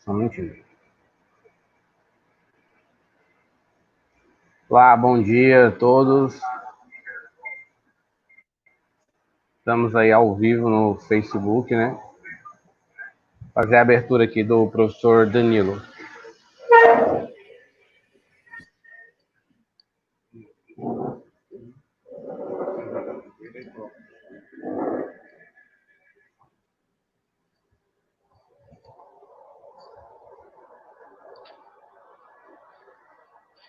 Só um minutinho. Olá, bom dia a todos. Estamos aí ao vivo no Facebook, né? Fazer a abertura aqui do professor Danilo.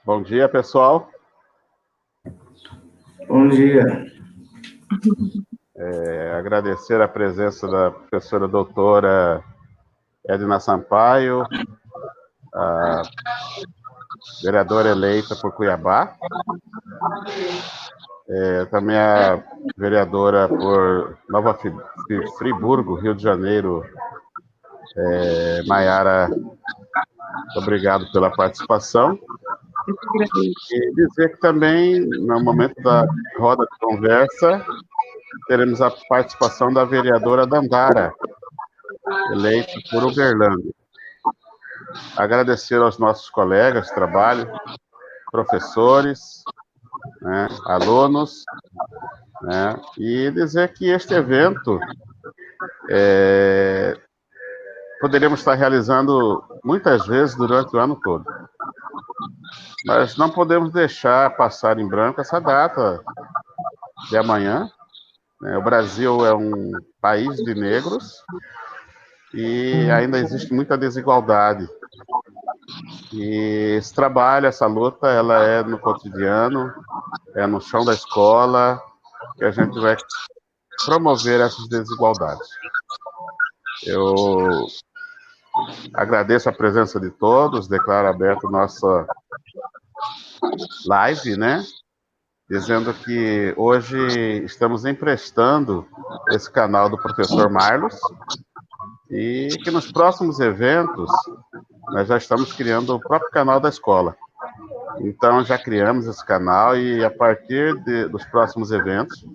Bom dia, pessoal. Bom dia. Agradecer a presença da professora doutora Edna Sampaio, a vereadora eleita por Cuiabá, também a vereadora por Nova Friburgo, Rio de Janeiro, Maiara, obrigado pela participação. E dizer que também, no momento da roda de conversa, teremos a participação da vereadora Dandara, eleita por Uberlândia. Agradecer aos nossos colegas de trabalho, professores, né, alunos, né, e dizer que este evento poderíamos estar realizando muitas vezes durante o ano todo. Mas não podemos deixar passar em branco essa data de amanhã. O Brasil é um país de negros e ainda existe muita desigualdade. E esse trabalho, essa luta, ela é no cotidiano, é no chão da escola, que a gente vai promover essas desigualdades. Eu agradeço a presença de todos, declaro aberto nossa live, né? Dizendo que hoje estamos emprestando esse canal do professor Marlos e que nos próximos eventos nós já estamos criando o próprio canal da escola. Então já criamos esse canal e a partir dos próximos eventos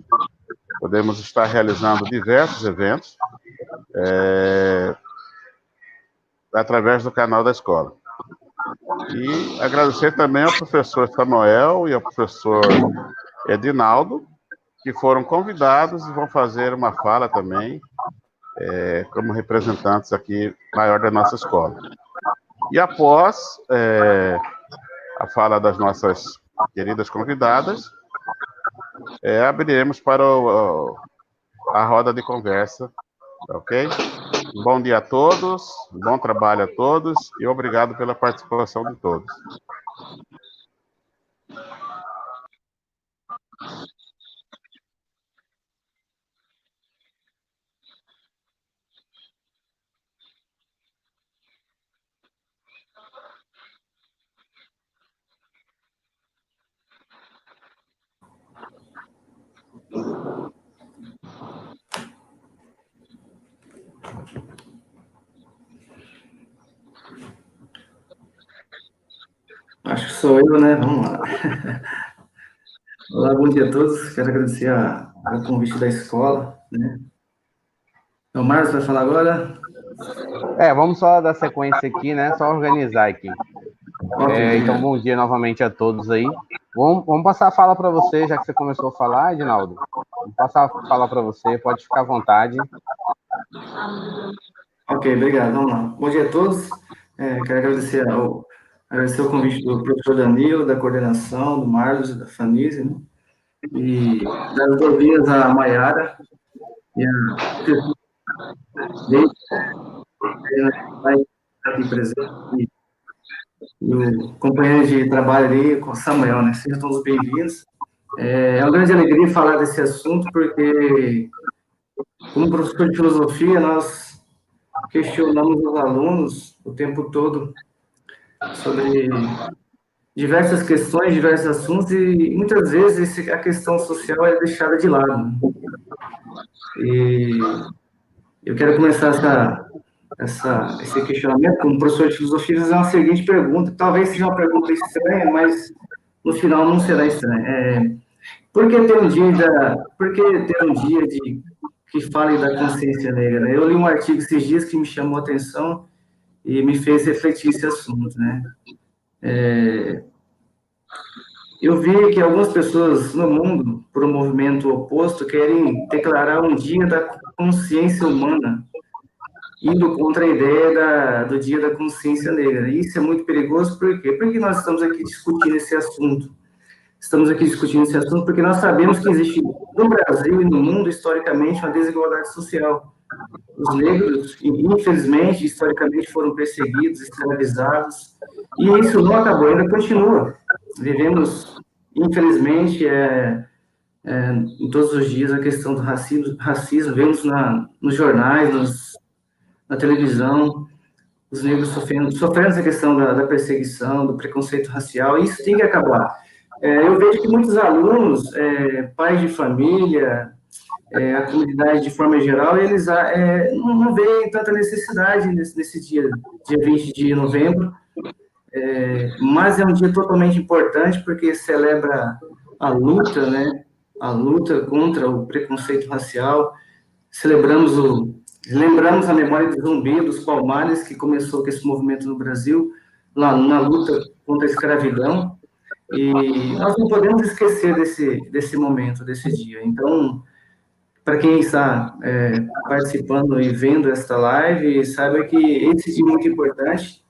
podemos estar realizando diversos eventos através do canal da escola. E agradecer também ao professor Samuel e ao professor Edinaldo, que foram convidados e vão fazer uma fala também, como representantes aqui maior da nossa escola. E após a fala das nossas queridas convidadas, abriremos para a roda de conversa, ok? Bom dia a todos, bom trabalho a todos e obrigado pela participação de todos. Acho que sou eu, né? Vamos lá. Olá, bom dia a todos. Quero agradecer ao convite da escola, né? O Marcos vai falar agora? Vamos só dar sequência aqui, né? Só organizar aqui. Okay, então, bom dia novamente a todos aí. Vamos passar a fala para você, já que você começou a falar, Edinaldo. Vamos passar a fala para você, pode ficar à vontade. Ok, obrigado. Vamos lá. Bom dia a todos. Quero agradecer o convite do professor Danilo, da coordenação, do Marlos e da Fanise, né? E das boas-vindas à Maiara e a vai aqui presente e o companheiro de trabalho ali, com o Samuel, né? Sejam todos bem-vindos. É uma grande alegria falar desse assunto, porque, como professor de filosofia, nós questionamos os alunos o tempo todo sobre diversas questões, diversos assuntos, e muitas vezes a questão social é deixada de lado. E eu quero começar esse questionamento como professor de filosofia, fazer uma seguinte pergunta, talvez seja uma pergunta estranha, mas no final não será estranha. Por que ter um dia que fale da consciência negra, né? Eu li um artigo esses dias que me chamou a atenção e me fez refletir esse assunto, né? Eu vi que algumas pessoas no mundo, por um movimento oposto, querem declarar um dia da consciência humana, indo contra a ideia do dia da consciência negra. Isso é muito perigoso, por quê? Porque nós estamos aqui discutindo esse assunto. Estamos aqui discutindo esse assunto porque nós sabemos que existe no Brasil e no mundo, historicamente, uma desigualdade social. Os negros, infelizmente, historicamente, foram perseguidos, escravizados, e isso não acabou, ainda continua. Vivemos, infelizmente, em todos os dias a questão do racismo vemos nos jornais, na televisão, os negros sofrendo essa questão da perseguição, do preconceito racial, e isso tem que acabar. Eu vejo que muitos alunos, pais de família, a comunidade de forma geral, eles não veem tanta necessidade nesse dia 20 de novembro, mas é um dia totalmente importante porque celebra a luta, né? A luta contra o preconceito racial. Lembramos a memória do Zumbi, dos Palmares, que começou com esse movimento no Brasil, lá na luta contra a escravidão, e nós não podemos esquecer desse momento, desse dia. Então, para quem está participando e vendo esta live, saiba que esse dia é muito importante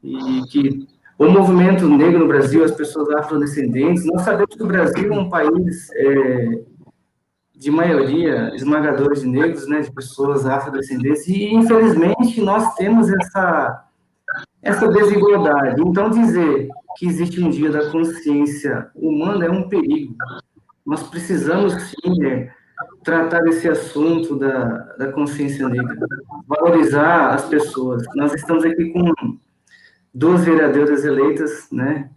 e que o movimento negro no Brasil, as pessoas afrodescendentes, nós sabemos que o Brasil é um país de maioria esmagadora de negros, né, de pessoas afrodescendentes, e infelizmente nós temos essa desigualdade. Então, dizer que existe um dia da consciência humana é um perigo. Nós precisamos, sim, tratar esse assunto da consciência negra, valorizar as pessoas. Nós estamos aqui com 2 vereadoras eleitas, né,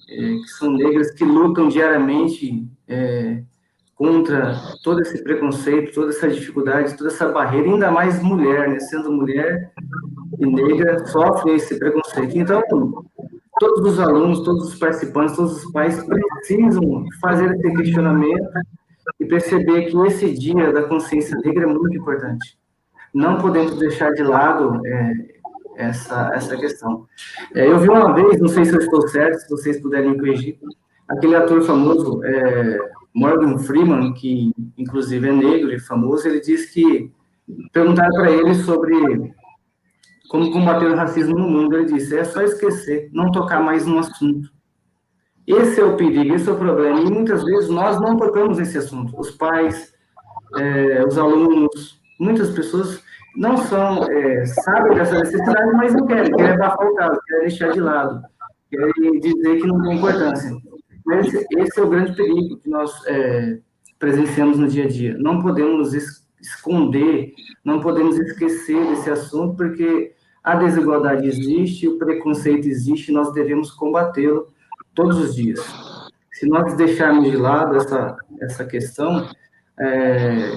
que são negras, que lutam diariamente contra todo esse preconceito, toda essa dificuldade, toda essa barreira, ainda mais mulher, né, sendo mulher e negra, sofrem esse preconceito. Então, todos os alunos, todos os participantes, todos os pais precisam fazer esse questionamento e perceber que esse dia da consciência negra é muito importante. Não podemos deixar de lado essa questão. Eu vi uma vez, não sei se eu estou certo, se vocês puderem me corrigir, aquele ator famoso, Morgan Freeman, que inclusive é negro e famoso, ele disse que perguntaram para ele sobre como combater o racismo no mundo. Ele disse: é só esquecer, não tocar mais no assunto. Esse é o perigo, esse é o problema. E muitas vezes nós não tocamos nesse assunto. Os pais, os alunos, muitas pessoas não sabem dessa necessidade, mas não querem abafar o caso, querem deixar de lado, querem dizer que não tem importância. Mas esse é o grande perigo que nós presenciamos no dia a dia. Não podemos esconder, não podemos esquecer desse assunto, porque a desigualdade existe, o preconceito existe, e nós devemos combatê-lo todos os dias. Se nós deixarmos de lado essa questão,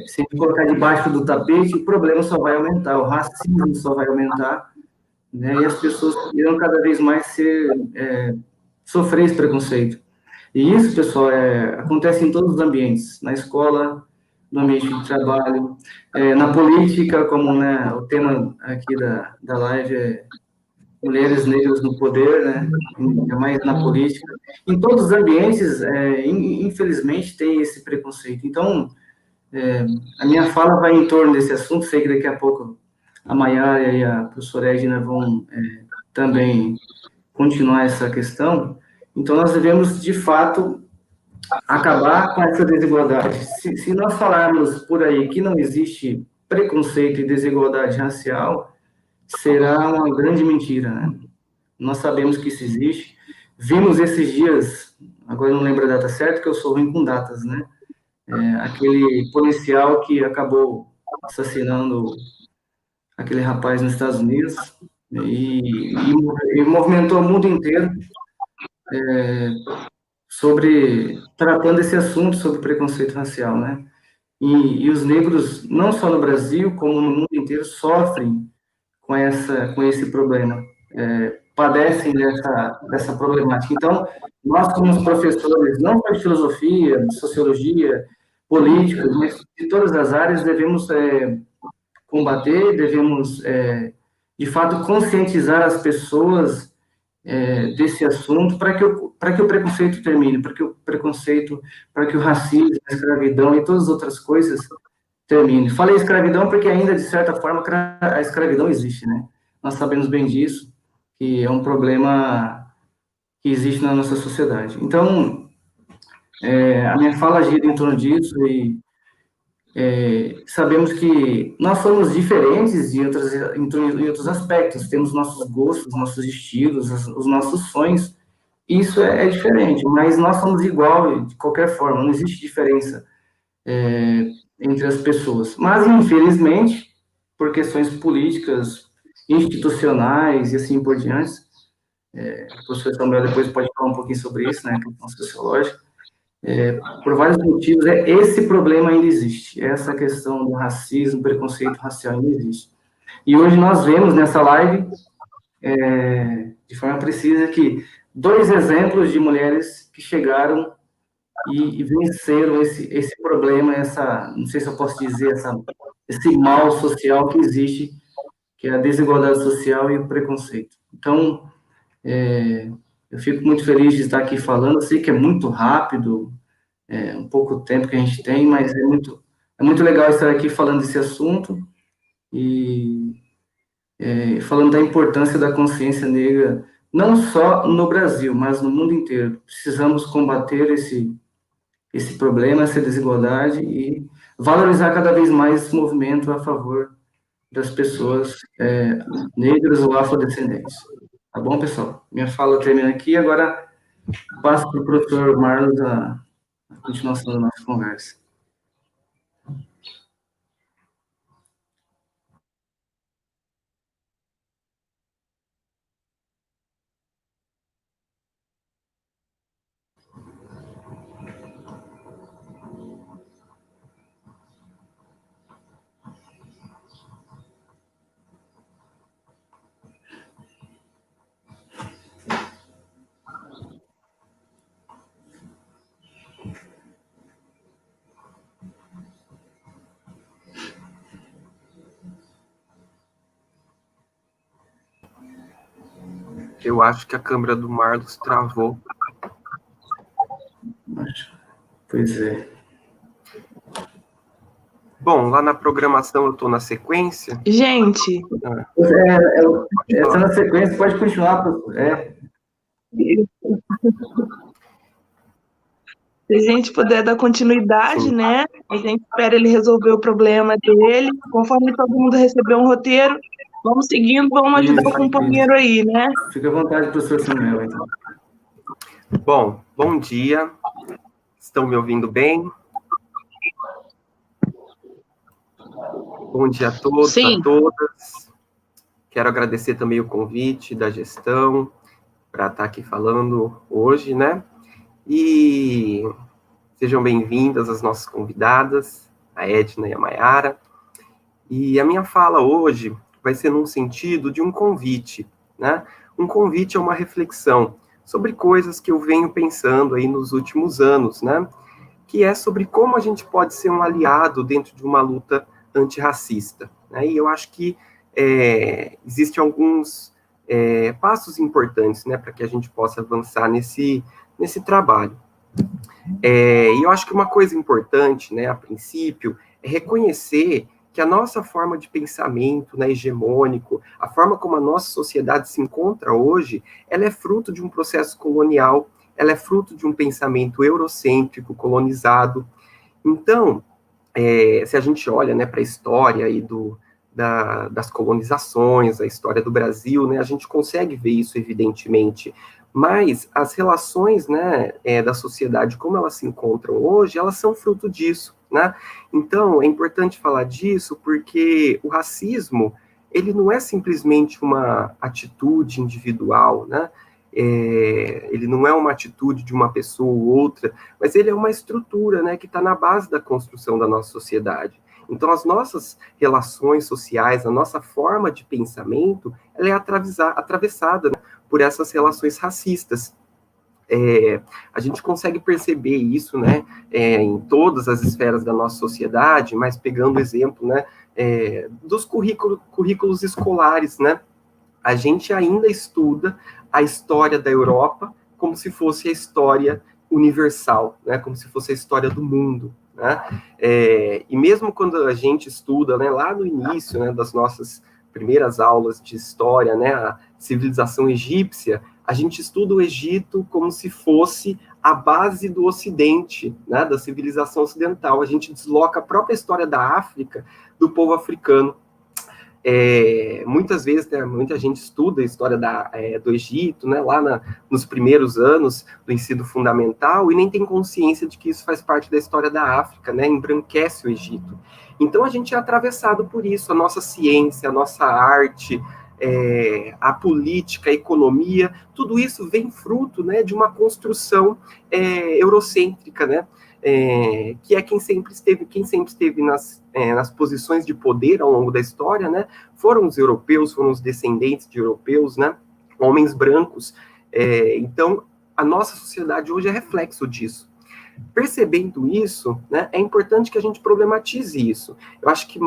se colocar debaixo do tapete, o problema só vai aumentar, o racismo só vai aumentar, né, e as pessoas irão cada vez mais sofrer esse preconceito. E isso, pessoal, acontece em todos os ambientes, na escola, no ambiente de trabalho, na política, como, né, o tema aqui da live é mulheres negras no poder, né, ainda mais na política. Em todos os ambientes, infelizmente, tem esse preconceito. Então, a minha fala vai em torno desse assunto, sei que daqui a pouco a Mayara e a professora Edna vão também continuar essa questão. Então, nós devemos, de fato, acabar com essa desigualdade. Se nós falarmos por aí que não existe preconceito e desigualdade racial, será uma grande mentira, né? Nós sabemos que isso existe. Vimos esses dias, agora eu não lembro a data certa, que eu sou ruim com datas, né? Aquele policial que acabou assassinando aquele rapaz nos Estados Unidos e movimentou o mundo inteiro tratando esse assunto sobre preconceito racial, né? E os negros, não só no Brasil, como no mundo inteiro, sofrem com esse problema, padecem dessa problemática. Então, nós, como professores, não só de filosofia, de sociologia, políticos, mas de todas as áreas, devemos combater, devemos de fato, conscientizar as pessoas desse assunto para que o preconceito termine, para que o racismo, a escravidão e todas as outras coisas termine. Falei escravidão porque ainda, de certa forma, a escravidão existe, né? Nós sabemos bem disso, que é um problema que existe na nossa sociedade. Então, a minha fala gira em torno disso e sabemos que nós somos diferentes em outros aspectos, temos nossos gostos, nossos estilos, os nossos sonhos, isso é diferente, mas nós somos igual de qualquer forma, não existe diferença entre as pessoas. Mas, infelizmente, por questões políticas, institucionais e assim por diante, o professor Samuel depois pode falar um pouquinho sobre isso, né, questão sociológica, por vários motivos, esse problema ainda existe, essa questão do racismo, preconceito racial ainda existe. E hoje nós vemos nessa live, de forma precisa, que 2 exemplos de mulheres que chegaram e venceram esse problema, não sei se eu posso dizer, esse mal social que existe, que é a desigualdade social e o preconceito. Então, eu fico muito feliz de estar aqui falando, eu sei que é muito rápido, um pouco tempo que a gente tem, mas é muito legal estar aqui falando desse assunto e falando da importância da consciência negra, não só no Brasil, mas no mundo inteiro. Precisamos combater esse problema, essa desigualdade e valorizar cada vez mais esse movimento a favor das pessoas negras ou afrodescendentes. Tá bom, pessoal? Minha fala termina aqui, agora passo para o professor Marlos a continuação da nossa conversa. Eu acho que a câmera do Marlos travou. Pois é. Bom, lá na programação eu estou na sequência. Gente. Essa na sequência, pode continuar, professor. Se a gente puder dar continuidade, sim, né? A gente espera ele resolver o problema dele. Conforme todo mundo recebeu um roteiro, vamos seguindo, vamos ajudar o companheiro aí, né? Fica à vontade, professor Samuel, então. Bom, bom dia. Estão me ouvindo bem? Bom dia a todos, sim, a todas. Quero agradecer também o convite da gestão para estar aqui falando hoje, né? E sejam bem-vindas as nossas convidadas, a Edna e a Mayara. E a minha fala hoje vai ser num sentido de um convite, né? Um convite a uma reflexão sobre coisas que eu venho pensando aí nos últimos anos, né? Que é sobre como a gente pode ser um aliado dentro de uma luta antirracista, né? E eu acho que existem alguns passos importantes, né, para que a gente possa avançar nesse trabalho. E eu acho que uma coisa importante, né, a princípio, é reconhecer que a nossa forma de pensamento, né, hegemônico, a forma como a nossa sociedade se encontra hoje, ela é fruto de um processo colonial, ela é fruto de um pensamento eurocêntrico, colonizado. Então, se a gente olha, né, para a história aí das colonizações, a história do Brasil, né, a gente consegue ver isso evidentemente, mas as relações, né, da sociedade, como elas se encontram hoje, elas são fruto disso, né? Então, é importante falar disso porque o racismo, ele não é simplesmente uma atitude individual, né? Ele não é uma atitude de uma pessoa ou outra, mas ele é uma estrutura, né, que está na base da construção da nossa sociedade. Então, as nossas relações sociais, a nossa forma de pensamento, ela é atravessada, né, por essas relações racistas. A gente consegue perceber isso, né, em todas as esferas da nossa sociedade, mas pegando o exemplo, né, dos currículos escolares, né? A gente ainda estuda a história da Europa como se fosse a história universal, né? Como se fosse a história do mundo, né? E mesmo quando a gente estuda, né, lá no início, né, das nossas primeiras aulas de história, né, a civilização egípcia, a gente estuda o Egito como se fosse a base do Ocidente, né, da civilização ocidental. A gente desloca a própria história da África do povo africano. Muitas vezes, né, muita gente estuda a história do Egito, né, lá nos primeiros anos do ensino fundamental, e nem tem consciência de que isso faz parte da história da África, né, embranquece o Egito. Então, a gente é atravessado por isso, a nossa ciência, a nossa arte, a política, a economia, tudo isso vem fruto, né, de uma construção eurocêntrica, né, que é quem sempre esteve nas posições de poder ao longo da história, né, foram os europeus, foram os descendentes de europeus, né, homens brancos. Então, a nossa sociedade hoje é reflexo disso. Percebendo isso, né, é importante que a gente problematize isso. Eu acho que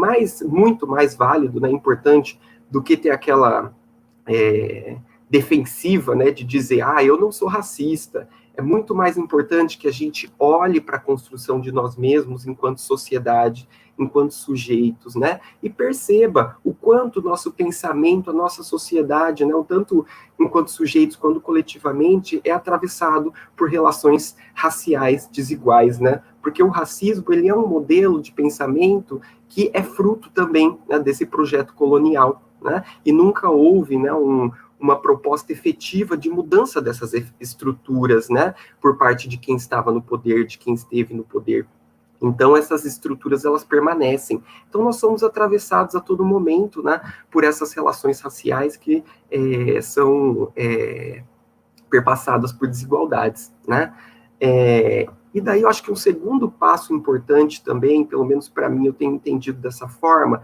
muito mais válido, né, importante do que ter aquela defensiva, né, de dizer, eu não sou racista. É muito mais importante que a gente olhe para a construção de nós mesmos enquanto sociedade, enquanto sujeitos, né? E perceba o quanto o nosso pensamento, a nossa sociedade, né, tanto enquanto sujeitos quanto coletivamente, é atravessado por relações raciais desiguais, né? Porque o racismo, ele é um modelo de pensamento que é fruto também, né, desse projeto colonial, né? E nunca houve, né, uma proposta efetiva de mudança dessas estruturas, né, por parte de quem estava no poder, de quem esteve no poder. Então, essas estruturas, elas permanecem. Então, nós somos atravessados a todo momento, né, por essas relações raciais que são perpassadas por desigualdades, né. E daí, eu acho que um segundo passo importante também, pelo menos para mim, eu tenho entendido dessa forma,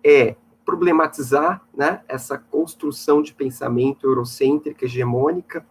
é problematizar, né, essa construção de pensamento eurocêntrica, hegemônica,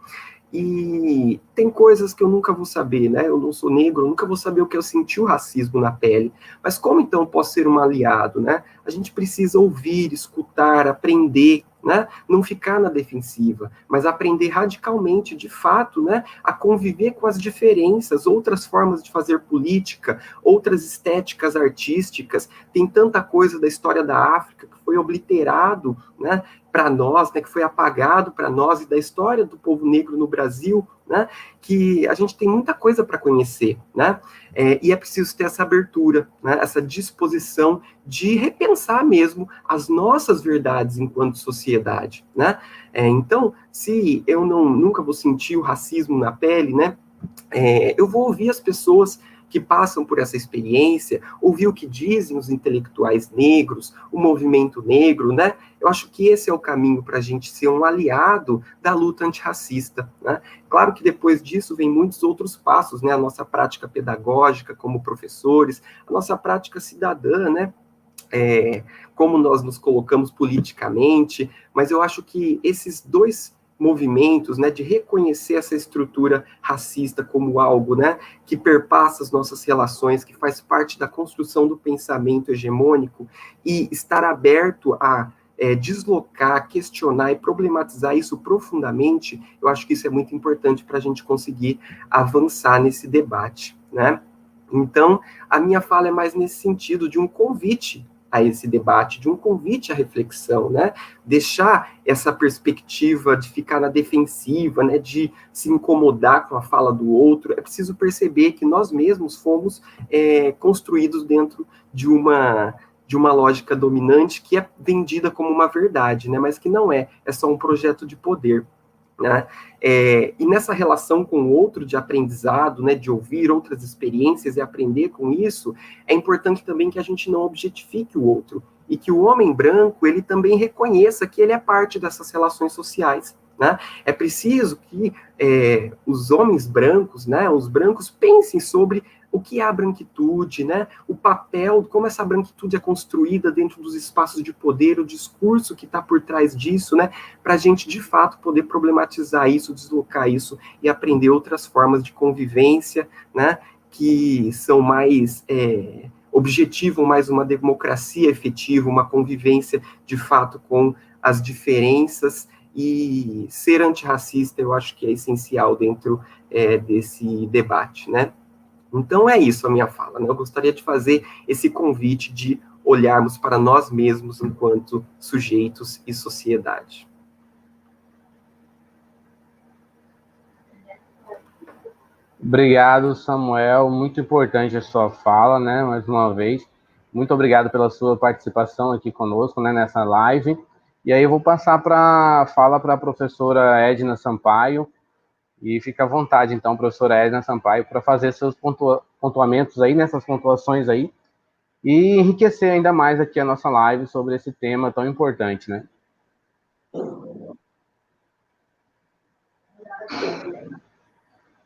e tem coisas que eu nunca vou saber, né, eu não sou negro, eu nunca vou saber o que eu senti o racismo na pele, mas como então eu posso ser um aliado, né? A gente precisa ouvir, escutar, aprender, né, não ficar na defensiva, mas aprender radicalmente, de fato, né, a conviver com as diferenças, outras formas de fazer política, outras estéticas artísticas. Tem tanta coisa da história da África que foi obliterado, né, para nós, né, que foi apagado para nós, e da história do povo negro no Brasil, né, que a gente tem muita coisa para conhecer, né, e é preciso ter essa abertura, né, essa disposição de repensar mesmo as nossas verdades enquanto sociedade, né. Então, se eu nunca vou sentir o racismo na pele, né, eu vou ouvir as pessoas que passam por essa experiência, ouvir o que dizem os intelectuais negros, o movimento negro, né? Eu acho que esse é o caminho para a gente ser um aliado da luta antirracista, né? Claro que depois disso vem muitos outros passos, né? A nossa prática pedagógica como professores, a nossa prática cidadã, né? Como nós nos colocamos politicamente, mas eu acho que esses dois movimentos, né, de reconhecer essa estrutura racista como algo, né, que perpassa as nossas relações, que faz parte da construção do pensamento hegemônico, e estar aberto a deslocar, questionar e problematizar isso profundamente, eu acho que isso é muito importante para a gente conseguir avançar nesse debate, né? Então, a minha fala é mais nesse sentido de um convite a esse debate, de um convite à reflexão, né? Deixar essa perspectiva de ficar na defensiva, né? De se incomodar com a fala do outro. É preciso perceber que nós mesmos fomos construídos dentro de uma lógica dominante que é vendida como uma verdade, né? Mas que não é só um projeto de poder, né? E nessa relação com o outro de aprendizado, né, de ouvir outras experiências e aprender com isso, é importante também que a gente não objetifique o outro, e que o homem branco, ele também reconheça que ele é parte dessas relações sociais, né? É preciso que os homens brancos, né, os brancos pensem sobre o que é a branquitude, né? O papel, como essa branquitude é construída dentro dos espaços de poder, o discurso que está por trás disso, né? Para a gente, de fato, poder problematizar isso, deslocar isso e aprender outras formas de convivência, né? Que são mais objetivam mais uma democracia efetiva, uma convivência de fato com as diferenças, e ser antirracista eu acho que é essencial dentro desse debate, né? Então é isso a minha fala, né? Eu gostaria de fazer esse convite de olharmos para nós mesmos enquanto sujeitos e sociedade. Obrigado, Samuel. Muito importante a sua fala, né? Mais uma vez. Muito obrigado pela sua participação aqui conosco, né, nessa live. E aí eu vou passar para a fala para a professora Edna Sampaio. E fica à vontade, então, professora Edna Sampaio, para fazer seus pontuamentos aí, nessas pontuações aí, e enriquecer ainda mais aqui a nossa live sobre esse tema tão importante, né?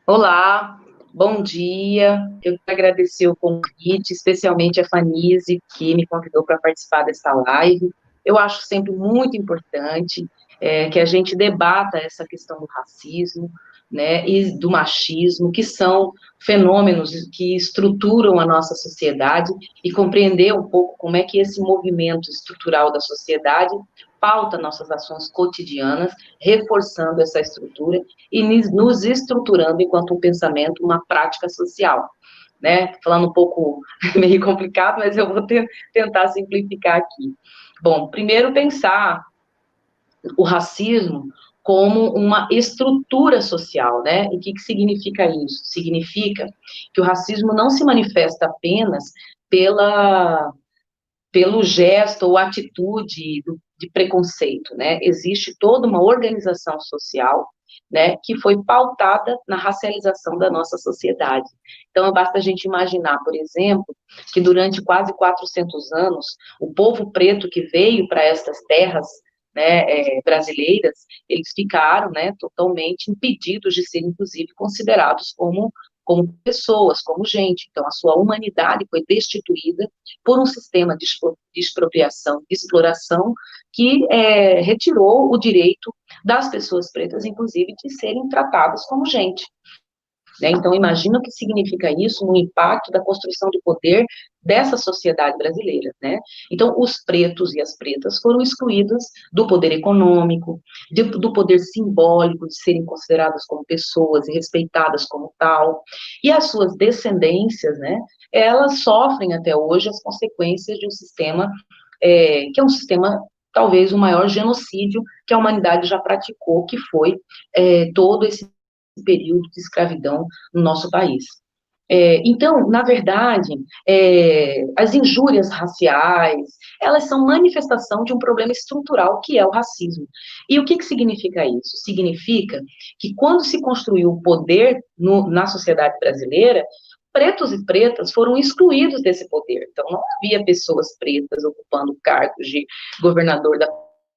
Olá, bom dia. Eu quero agradecer o convite, especialmente a Fanise, que me convidou para participar dessa live. Eu acho sempre muito importante que a gente debata essa questão do racismo, né, e do machismo, que são fenômenos que estruturam a nossa sociedade, e compreender um pouco como é que esse movimento estrutural da sociedade pauta nossas ações cotidianas, reforçando essa estrutura e nos estruturando enquanto um pensamento, uma prática social, né? Falando um pouco meio complicado, mas eu vou tentar simplificar aqui. Bom, primeiro pensar o racismo como uma estrutura social, né? E o que significa isso? Significa que o racismo não se manifesta apenas pelo gesto ou atitude de preconceito, né? Existe toda uma organização social, né, que foi pautada na racialização da nossa sociedade. Então, basta a gente imaginar, por exemplo, que durante quase 400 anos, o povo preto que veio para estas terras, né, brasileiras, eles ficaram, né, totalmente impedidos de serem, inclusive, considerados como pessoas, como gente. Então, a sua humanidade foi destituída por um sistema de expropriação, de exploração, que retirou o direito das pessoas pretas, inclusive, de serem tratadas como gente. Né? Então, imagina o que significa isso no impacto da construção de poder dessa sociedade brasileira, né? Então, os pretos e as pretas foram excluídos do poder econômico, do poder simbólico, de serem consideradas como pessoas e respeitadas como tal, e as suas descendências, né, elas sofrem até hoje as consequências de um sistema, que é um sistema, talvez, o maior genocídio que a humanidade já praticou, que foi todo esse período de escravidão no nosso país. Então, na verdade, as injúrias raciais, elas são manifestação de um problema estrutural que é o racismo. E o que significa isso? Significa que quando se construiu o poder na sociedade brasileira, pretos e pretas foram excluídos desse poder. Então, não havia pessoas pretas ocupando cargos de governador da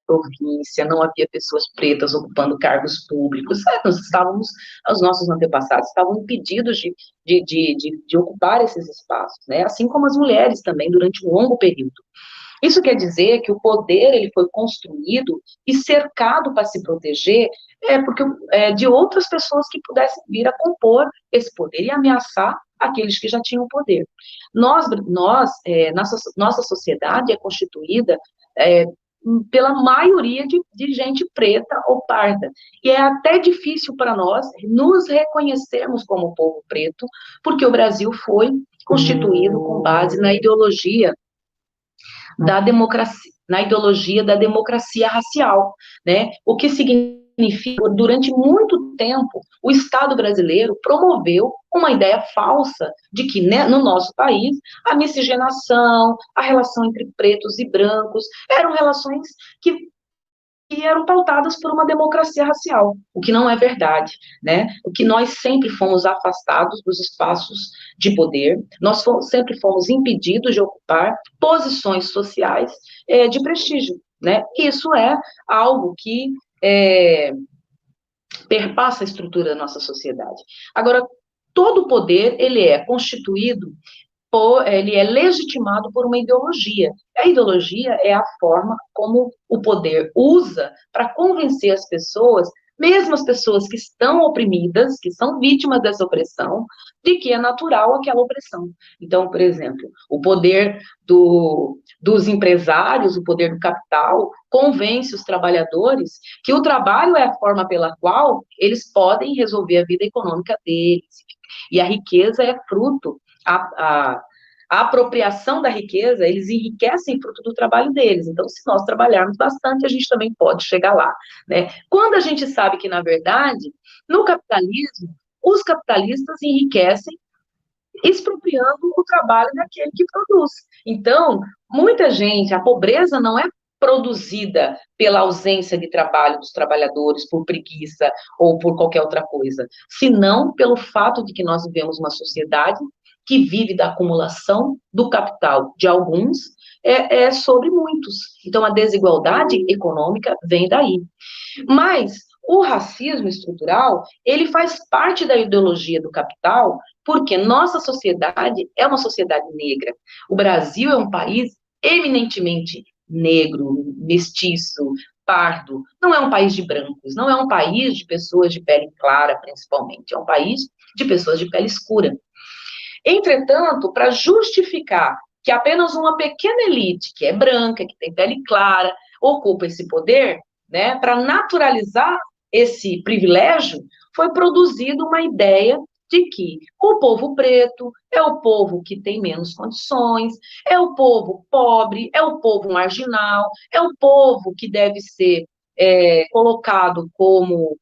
província, não havia pessoas pretas ocupando cargos públicos, os nossos antepassados estavam impedidos de ocupar esses espaços, né? Assim como as mulheres também, durante um longo período. Isso quer dizer que o poder, ele foi construído e cercado para se proteger, de outras pessoas que pudessem vir a compor esse poder e ameaçar aqueles que já tinham poder. Nossa sociedade é constituída pela maioria de gente preta ou parda. E é até difícil para nós nos reconhecermos como povo preto, porque o Brasil foi constituído com base na ideologia da democracia racial, né? O que significa, durante muito tempo, o Estado brasileiro promoveu uma ideia falsa de que, né, no nosso país, a miscigenação, a relação entre pretos e brancos, eram relações que eram pautadas por uma democracia racial, o que não é verdade, né? O que nós sempre fomos afastados dos espaços de poder, nós sempre fomos impedidos de ocupar posições sociais de prestígio, né? Isso é algo que perpassa a estrutura da nossa sociedade. Agora, todo poder, ele é constituído, ele é legitimado por uma ideologia. A ideologia é a forma como o poder usa para convencer as pessoas mesmo as pessoas que estão oprimidas, que são vítimas dessa opressão, de que é natural aquela opressão. Então, por exemplo, o poder dos empresários, o poder do capital, convence os trabalhadores que o trabalho é a forma pela qual eles podem resolver a vida econômica deles. E a riqueza é fruto, a apropriação da riqueza, eles enriquecem fruto do trabalho deles. Então, se nós trabalharmos bastante, a gente também pode chegar lá, né? Quando a gente sabe que, na verdade, no capitalismo, os capitalistas enriquecem expropriando o trabalho daquele que produz. Então, muita gente, a pobreza não é produzida pela ausência de trabalho dos trabalhadores, por preguiça ou por qualquer outra coisa, senão pelo fato de que nós vivemos uma sociedade que vive da acumulação do capital de alguns sobre muitos. Então, a desigualdade econômica vem daí. Mas o racismo estrutural, ele faz parte da ideologia do capital, porque nossa sociedade é uma sociedade negra. O Brasil é um país eminentemente negro, mestiço, pardo. Não é um país de brancos, não é um país de pessoas de pele clara, principalmente. É um país de pessoas de pele escura. Entretanto, para justificar que apenas uma pequena elite, que é branca, que tem pele clara, ocupa esse poder, né, para naturalizar esse privilégio, foi produzida uma ideia de que o povo preto é o povo que tem menos condições, é o povo pobre, é o povo marginal, é o povo que deve ser colocado como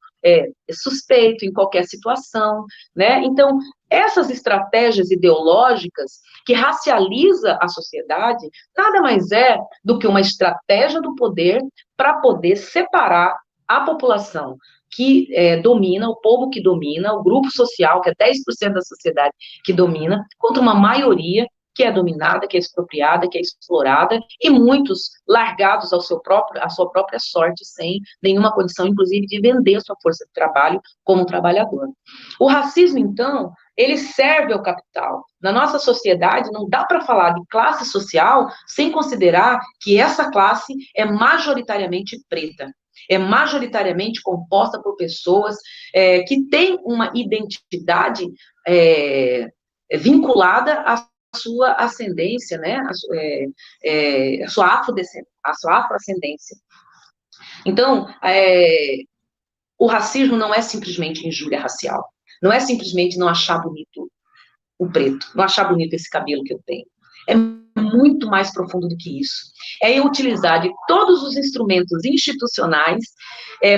suspeito em qualquer situação, né? Então, essas estratégias ideológicas que racializa a sociedade, nada mais é do que uma estratégia do poder para poder separar a população que domina, o povo que domina, o grupo social, que é 10% da sociedade que domina, contra uma maioria que é dominada, que é expropriada, que é explorada, e muitos largados à sua própria sorte, sem nenhuma condição, inclusive, de vender a sua força de trabalho como trabalhador. O racismo, então, ele serve ao capital. Na nossa sociedade, não dá para falar de classe social sem considerar que essa classe é majoritariamente preta. É majoritariamente composta por pessoas que têm uma identidade vinculada à sua ascendência, né? A sua afrodescendência. Então, o racismo não é simplesmente injúria racial. Não é simplesmente não achar bonito o preto, não achar bonito esse cabelo que eu tenho. É muito mais profundo do que isso. É utilizar de todos os instrumentos institucionais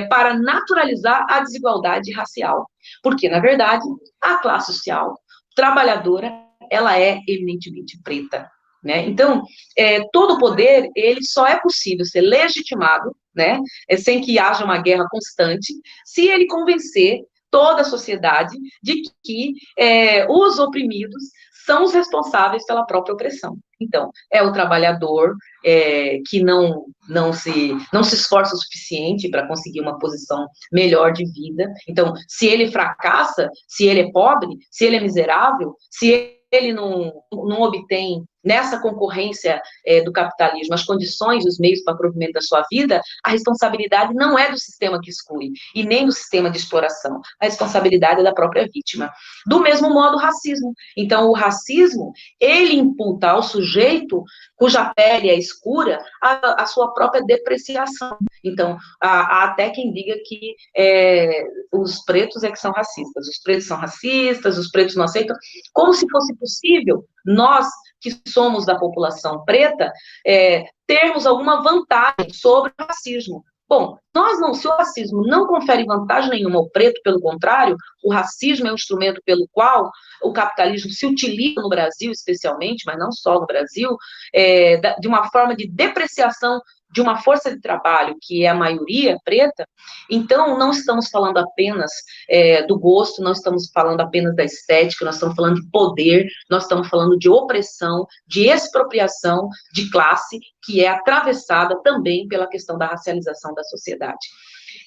para naturalizar a desigualdade racial. Porque, na verdade, a classe social trabalhadora, ela é eminentemente preta, né? Então, todo poder, ele só é possível ser legitimado, né, sem que haja uma guerra constante, se ele convencer toda a sociedade de que os oprimidos são os responsáveis pela própria opressão. Então, é o trabalhador que não se esforça o suficiente para conseguir uma posição melhor de vida. Então, se ele fracassa, se ele é pobre, se ele é miserável, se ele não obtém nessa concorrência do capitalismo as condições, os meios para o provimento da sua vida, a responsabilidade não é do sistema que exclui, e nem do sistema de exploração. A responsabilidade é da própria vítima. Do mesmo modo, o racismo. Então, o racismo, ele imputa ao sujeito cuja pele é escura a sua própria depreciação. Então, há até quem diga que os pretos é que são racistas. Os pretos são racistas, os pretos não aceitam. Como se fosse possível nós, que somos da população preta, termos alguma vantagem sobre o racismo. Bom, se o racismo não confere vantagem nenhuma ao preto, pelo contrário, o racismo é um instrumento pelo qual o capitalismo se utiliza no Brasil, especialmente, mas não só no Brasil, de uma forma de depreciação de uma força de trabalho que é a maioria preta. Então, não estamos falando apenas do gosto, não estamos falando apenas da estética, nós estamos falando de poder, nós estamos falando de opressão, de expropriação de classe, que é atravessada também pela questão da racialização da sociedade.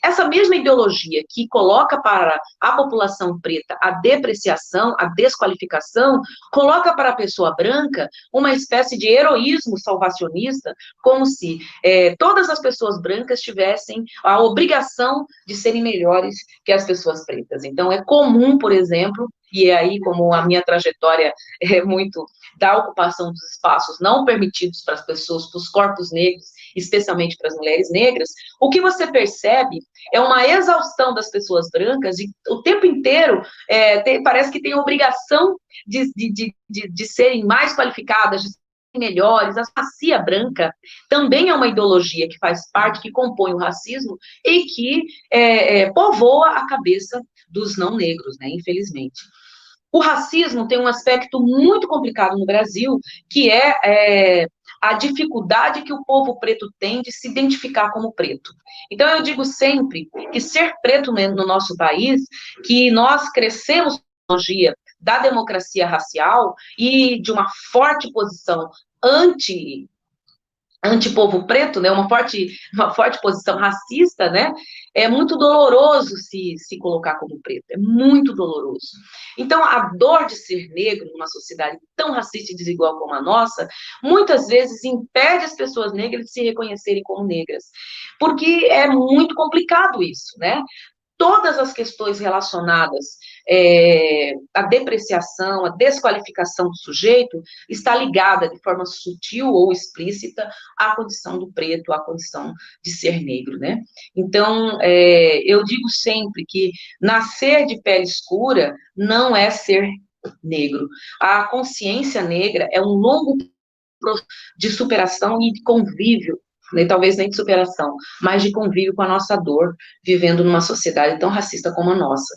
essa mesma ideologia que coloca para a população preta a depreciação, a desqualificação, coloca para a pessoa branca uma espécie de heroísmo salvacionista, como se todas as pessoas brancas tivessem a obrigação de serem melhores que as pessoas pretas. Então, é comum, por exemplo, e é aí como a minha trajetória é muito da ocupação dos espaços não permitidos para as pessoas, para os corpos negros, especialmente para as mulheres negras, o que você percebe é uma exaustão das pessoas brancas, e o tempo inteiro parece que tem a obrigação de serem mais qualificadas, de serem melhores. A supremacia branca também é uma ideologia que faz parte, que compõe o racismo e que povoa a cabeça dos não negros, né, infelizmente. O racismo tem um aspecto muito complicado no Brasil, que é a dificuldade que o povo preto tem de se identificar como preto. Então, eu digo sempre que ser preto no nosso país, que nós crescemos com a ideologia da democracia racial e de uma forte posição anti-povo preto, né, uma forte posição racista, né, é muito doloroso se colocar como preto, é muito doloroso. Então, a dor de ser negro numa sociedade tão racista e desigual como a nossa, muitas vezes impede as pessoas negras de se reconhecerem como negras, porque é muito complicado isso, né? Todas as questões relacionadas à depreciação, à desqualificação do sujeito, está ligada de forma sutil ou explícita à condição do preto, à condição de ser negro, né? Então, eu digo sempre que nascer de pele escura não é ser negro. A consciência negra é um longo processo de superação e de convívio, né, talvez nem de superação, mas de convívio com a nossa dor, vivendo numa sociedade tão racista como a nossa.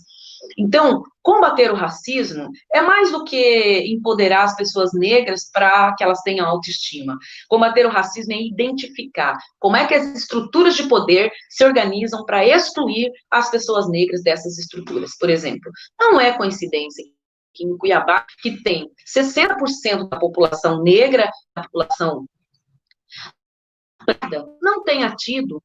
Então, combater o racismo é mais do que empoderar as pessoas negras para que elas tenham autoestima. Combater o racismo é identificar como é que as estruturas de poder se organizam para excluir as pessoas negras dessas estruturas. Por exemplo, não é coincidência que em Cuiabá, que tem 60% da população negra, da população não tenha tido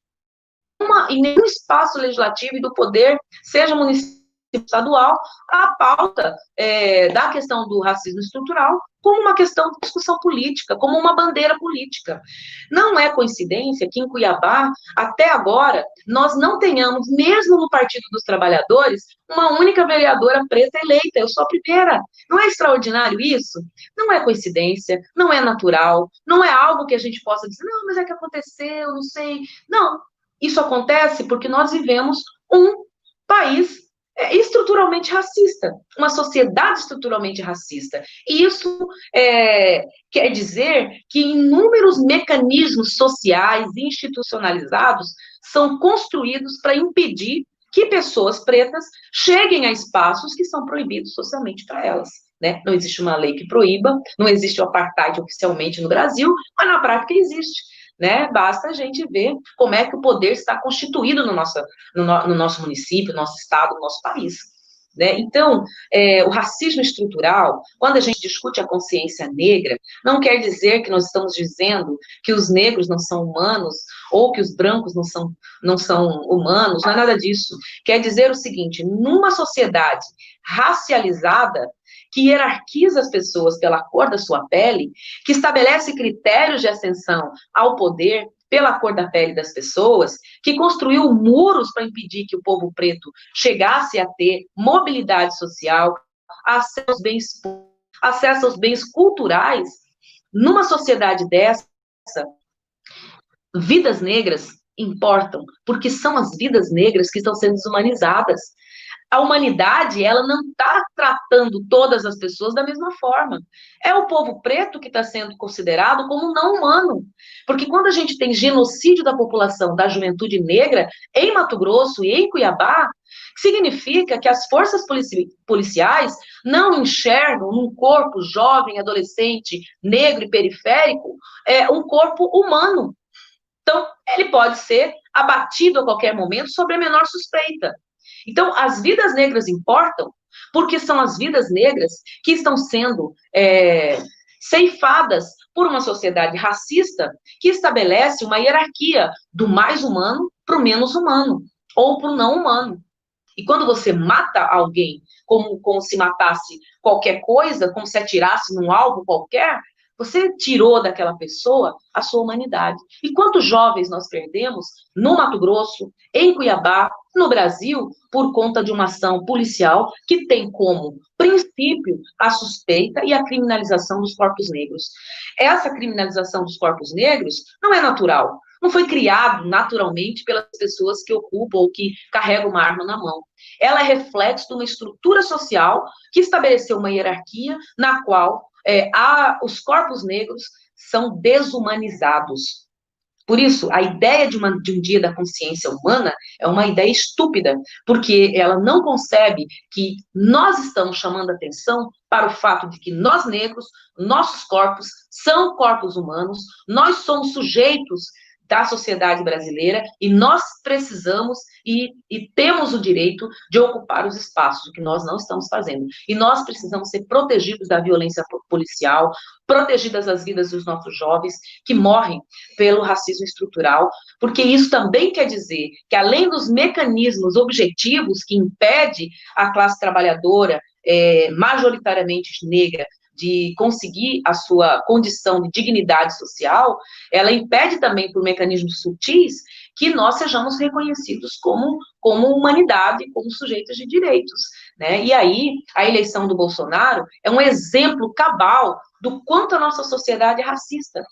em nenhum espaço legislativo e do poder, seja municipal ou estadual, a pauta da questão do racismo estrutural como uma questão de discussão política, como uma bandeira política. Não é coincidência que em Cuiabá, até agora, nós não tenhamos, mesmo no Partido dos Trabalhadores, uma única vereadora preta eleita. Eu sou a primeira. Não é extraordinário isso? Não é coincidência, não é natural, não é algo que a gente possa dizer, não, mas é que aconteceu, não sei. Não, isso acontece porque nós vivemos um país estruturalmente racista, uma sociedade estruturalmente racista. E isso quer dizer que inúmeros mecanismos sociais institucionalizados são construídos para impedir que pessoas pretas cheguem a espaços que são proibidos socialmente para elas. Né? Não existe uma lei que proíba, não existe o apartheid oficialmente no Brasil, mas na prática existe. Né? Basta a gente ver como é que o poder está constituído no nosso município, no nosso estado, no nosso país. Né? Então, o racismo estrutural, quando a gente discute a consciência negra, não quer dizer que nós estamos dizendo que os negros não são humanos ou que os brancos não são humanos, não é nada disso. Quer dizer o seguinte, numa sociedade racializada, que hierarquiza as pessoas pela cor da sua pele, que estabelece critérios de ascensão ao poder pela cor da pele das pessoas, que construiu muros para impedir que o povo preto chegasse a ter mobilidade social, acesso aos bens culturais. Numa sociedade dessa, vidas negras importam, porque são as vidas negras que estão sendo desumanizadas. A humanidade, ela não está tratando todas as pessoas da mesma forma. É o povo preto que está sendo considerado como não humano. Porque quando a gente tem genocídio da população, da juventude negra, em Mato Grosso e em Cuiabá, significa que as forças policiais não enxergam num corpo jovem, adolescente, negro e periférico, um corpo humano. Então, ele pode ser abatido a qualquer momento sobre a menor suspeita. Então, as vidas negras importam porque são as vidas negras que estão sendo ceifadas por uma sociedade racista que estabelece uma hierarquia do mais humano para o menos humano, ou para o não humano. E quando você mata alguém como se matasse qualquer coisa, como se atirasse num alvo qualquer, você tirou daquela pessoa a sua humanidade. E quantos jovens nós perdemos no Mato Grosso, em Cuiabá, no Brasil, por conta de uma ação policial que tem como princípio a suspeita e a criminalização dos corpos negros. Essa criminalização dos corpos negros não é natural. Não foi criado naturalmente pelas pessoas que ocupam ou que carregam uma arma na mão. Ela é reflexo de uma estrutura social que estabeleceu uma hierarquia na qual os corpos negros são desumanizados. Por isso, a ideia de um dia da consciência humana é uma ideia estúpida, porque ela não concebe que nós estamos chamando atenção para o fato de que nós negros, nossos corpos são corpos humanos, nós somos sujeitos da sociedade brasileira e nós precisamos e temos o direito de ocupar os espaços, o que nós não estamos fazendo. E nós precisamos ser protegidos da violência policial, protegidas as vidas dos nossos jovens que morrem pelo racismo estrutural, porque isso também quer dizer que, além dos mecanismos objetivos que impede a classe trabalhadora, majoritariamente negra, de conseguir a sua condição de dignidade social, ela impede também, por mecanismos sutis, que nós sejamos reconhecidos como humanidade, como sujeitos de direitos, né? E aí, a eleição do Bolsonaro é um exemplo cabal do quanto a nossa sociedade é racista.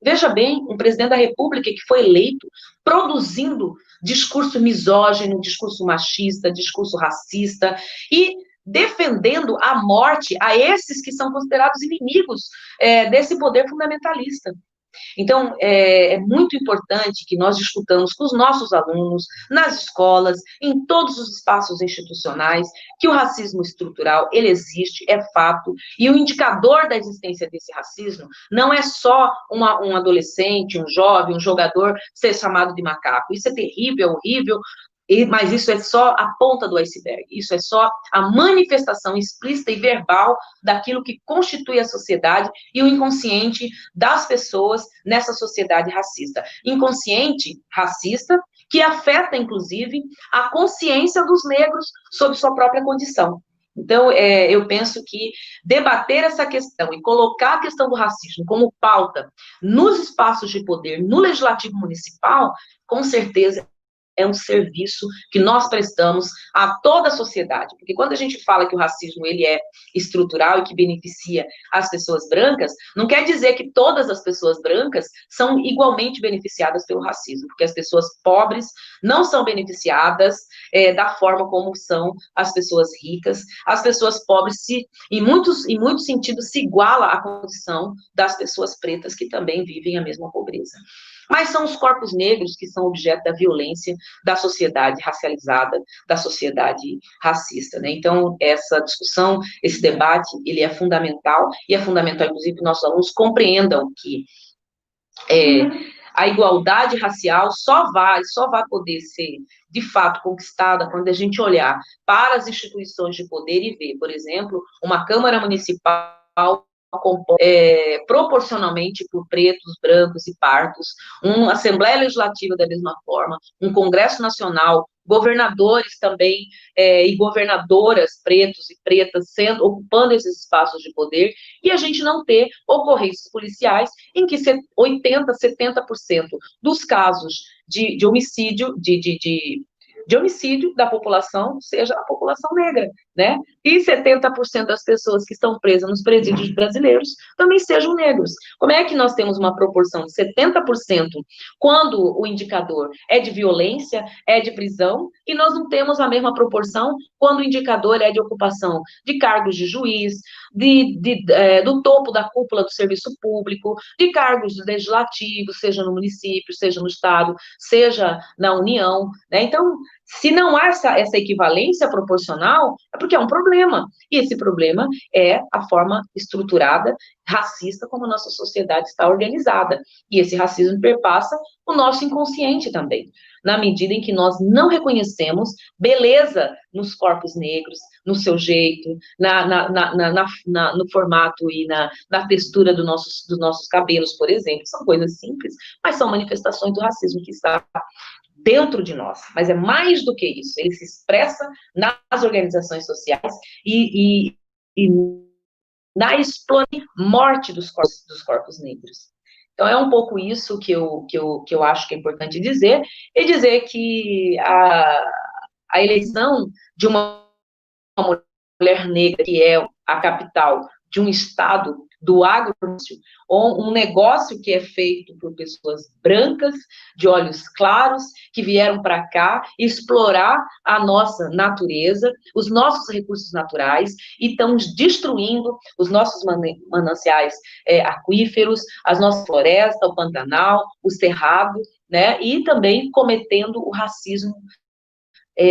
Veja bem, um presidente da República que foi eleito produzindo discurso misógino, discurso machista, discurso racista, e defendendo a morte a esses que são considerados inimigos desse poder fundamentalista. Então, é muito importante que nós discutamos com os nossos alunos, nas escolas, em todos os espaços institucionais, que o racismo estrutural, ele existe, é fato, e o indicador da existência desse racismo não é só um adolescente, um jovem, um jogador ser chamado de macaco. Isso é terrível, é horrível, mas isso é só a ponta do iceberg, isso é só a manifestação explícita e verbal daquilo que constitui a sociedade e o inconsciente das pessoas nessa sociedade racista. Inconsciente racista que afeta, inclusive, a consciência dos negros sobre sua própria condição. Então, eu penso que debater essa questão e colocar a questão do racismo como pauta nos espaços de poder, no legislativo municipal, com certeza é um serviço que nós prestamos a toda a sociedade, porque quando a gente fala que o racismo ele é estrutural e que beneficia as pessoas brancas, não quer dizer que todas as pessoas brancas são igualmente beneficiadas pelo racismo, porque as pessoas pobres não são beneficiadas da forma como são as pessoas ricas. As pessoas pobres, em muitos sentidos, se iguala à condição das pessoas pretas que também vivem a mesma pobreza. Mas são os corpos negros que são objeto da violência da sociedade racializada, da sociedade racista, né? Então, essa discussão, esse debate, ele é fundamental, e é fundamental, inclusive, que nossos alunos compreendam que a igualdade racial só vai poder ser, de fato, conquistada quando a gente olhar para as instituições de poder e ver, por exemplo, uma Câmara Municipal proporcionalmente por pretos, brancos e pardos, uma Assembleia Legislativa da mesma forma, um Congresso Nacional, governadores também e governadoras pretos e pretas ocupando esses espaços de poder, e a gente não ter ocorrências policiais em que 80%, 70% dos casos de homicídio, de homicídio da população seja a população negra, né? E 70% das pessoas que estão presas nos presídios brasileiros também sejam negros. Como é que nós temos uma proporção de 70% quando o indicador é de violência, é de prisão, e nós não temos a mesma proporção quando o indicador é de ocupação de cargos de juiz, do topo da cúpula do serviço público, de cargos legislativos, seja no município, seja no estado, seja na União, né? Então, se não há essa equivalência proporcional, é porque é um problema. E esse problema é a forma estruturada, racista, como a nossa sociedade está organizada. E esse racismo perpassa o nosso inconsciente também, na medida em que nós não reconhecemos beleza nos corpos negros, no seu jeito, no formato e na textura dos nossos cabelos, por exemplo. São coisas simples, mas são manifestações do racismo que está dentro de nós, mas é mais do que isso, ele se expressa nas organizações sociais e na explosão morte dos corpos negros. Então, é um pouco isso que eu acho que é importante dizer, e dizer que a eleição de uma mulher negra, que é a capital de um estado do agronegócio, ou um negócio que é feito por pessoas brancas, de olhos claros, que vieram para cá explorar a nossa natureza, os nossos recursos naturais, e estão destruindo os nossos mananciais aquíferos, as nossas florestas, o Pantanal, o Cerrado, né, e também cometendo o racismo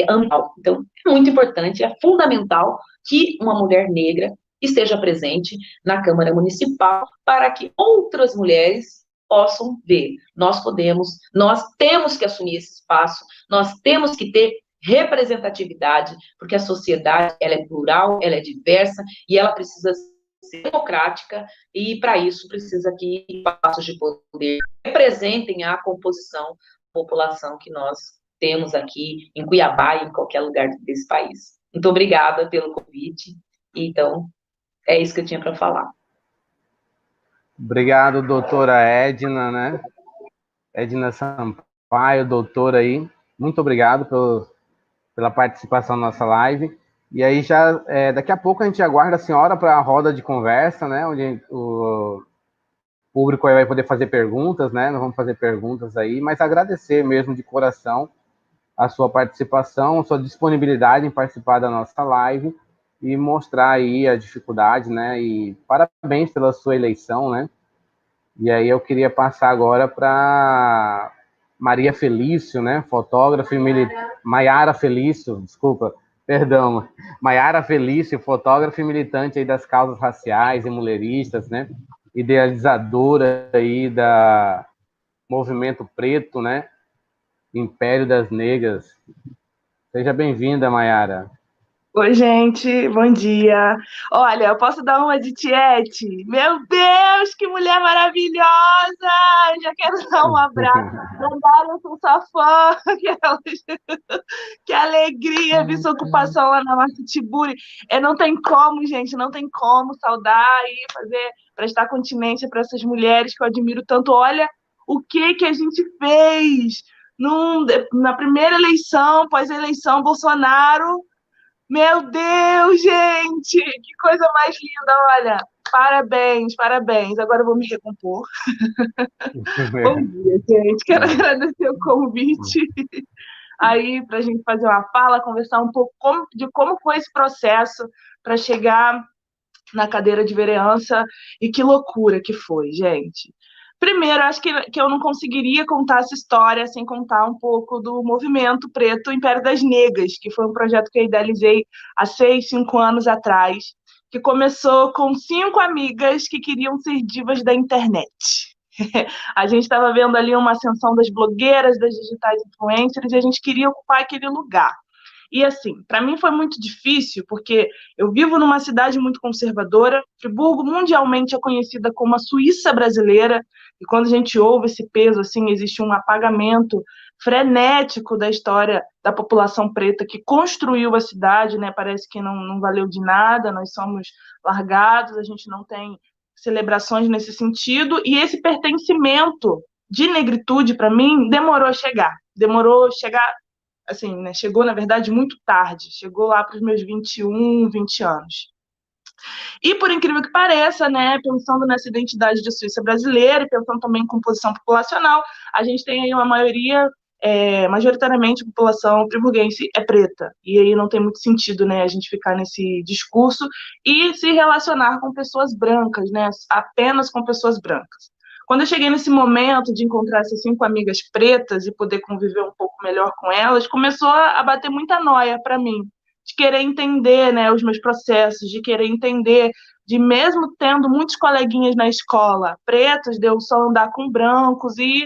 ambiental. Então, é muito importante, é fundamental que uma mulher negra esteja presente na Câmara Municipal para que outras mulheres possam ver. Nós podemos, nós temos que assumir esse espaço, nós temos que ter representatividade, porque a sociedade, ela é plural, ela é diversa, e ela precisa ser democrática, e para isso precisa que espaços de poder representem a composição da população que nós temos aqui em Cuiabá e em qualquer lugar desse país. Muito obrigada pelo convite. Então, é isso que eu tinha para falar. Obrigado, doutora Edna, né? Edna Sampaio, doutora aí. Muito obrigado pela participação na nossa live. E aí, daqui a pouco a gente aguarda a senhora para a roda de conversa, né? Onde o público aí vai poder fazer perguntas, né? Nós vamos fazer perguntas aí, mas agradecer mesmo de coração a sua participação, a sua disponibilidade em participar da nossa live e mostrar aí a dificuldade, né? E parabéns pela sua eleição, né? E aí eu queria passar agora para Maria Felício, né? Fotógrafa e Maiara Felício, desculpa, perdão. Maiara Felício, fotógrafa e militante aí das causas raciais e mulheristas, né? Idealizadora aí da Movimento Preto, né? Império das Negras. Seja bem-vinda, Maiara. Oi, gente, bom dia. Olha, eu posso dar uma de Tiete? Meu Deus, que mulher maravilhosa! Já quero dar um abraço. Mandaram, eu sou sua fã. Que alegria ver sua ocupação lá na Marca Tiburi. Não tem como, gente, não tem como saudar e prestar continência para essas mulheres que eu admiro tanto. Olha o que a gente fez na primeira eleição, pós-eleição, Bolsonaro. Meu Deus, gente! Que coisa mais linda, olha! Parabéns, parabéns. Agora eu vou me recompor. Bom dia, gente. Quero agradecer o convite aí para a gente fazer uma fala, conversar um pouco de como foi esse processo para chegar na cadeira de vereança e que loucura que foi, gente. Primeiro, acho que eu não conseguiria contar essa história sem contar um pouco do Movimento Preto Império das Negras, que foi um projeto que eu idealizei há 6, 5 anos atrás, que começou com 5 amigas que queriam ser divas da internet. A gente estava vendo ali uma ascensão das blogueiras, das digitais influencers, e a gente queria ocupar aquele lugar. E assim, para mim foi muito difícil, porque eu vivo numa cidade muito conservadora. Friburgo mundialmente é conhecida como a Suíça brasileira, e quando a gente ouve esse peso, assim, existe um apagamento frenético da história da população preta que construiu a cidade, né? Parece que não valeu de nada, nós somos largados, a gente não tem celebrações nesse sentido, e esse pertencimento de negritude, para mim, demorou a chegar, assim, né, chegou, na verdade, muito tarde, chegou lá para os meus 21, 20 anos. E, por incrível que pareça, né, pensando nessa identidade de Suíça brasileira e pensando também em composição populacional, a gente tem aí uma maioria, majoritariamente, a população friburguense é preta, e aí não tem muito sentido, né, a gente ficar nesse discurso e se relacionar com pessoas brancas, né, apenas com pessoas brancas. Quando eu cheguei nesse momento de encontrar essas 5 amigas pretas e poder conviver um pouco melhor com elas, começou a bater muita noia para mim, de querer entender, né, os meus processos, de querer entender, de mesmo tendo muitos coleguinhas na escola pretos, de eu só andar com brancos, e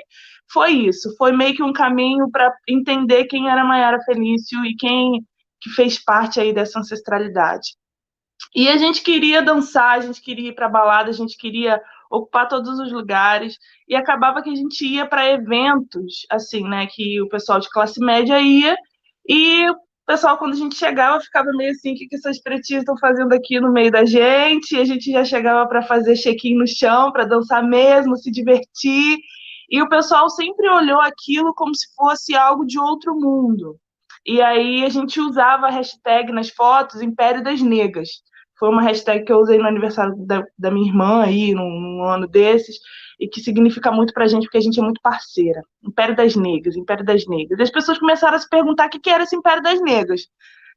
foi isso, foi meio que um caminho para entender quem era Maiara Felício e quem que fez parte aí dessa ancestralidade. E a gente queria dançar, a gente queria ir para balada, a gente queria ocupar todos os lugares, e acabava que a gente ia para eventos, assim, né, que o pessoal de classe média ia, e o pessoal, quando a gente chegava, ficava meio assim, o que essas pretinhas estão fazendo aqui no meio da gente? E a gente já chegava para fazer check-in no chão, para dançar mesmo, se divertir, e o pessoal sempre olhou aquilo como se fosse algo de outro mundo. E aí a gente usava a hashtag nas fotos Império das Negras. Foi uma hashtag que eu usei no aniversário da minha irmã aí, num ano desses, e que significa muito pra gente, porque a gente é muito parceira. Império das Negras, Império das Negras. E as pessoas começaram a se perguntar o que era esse Império das Negras.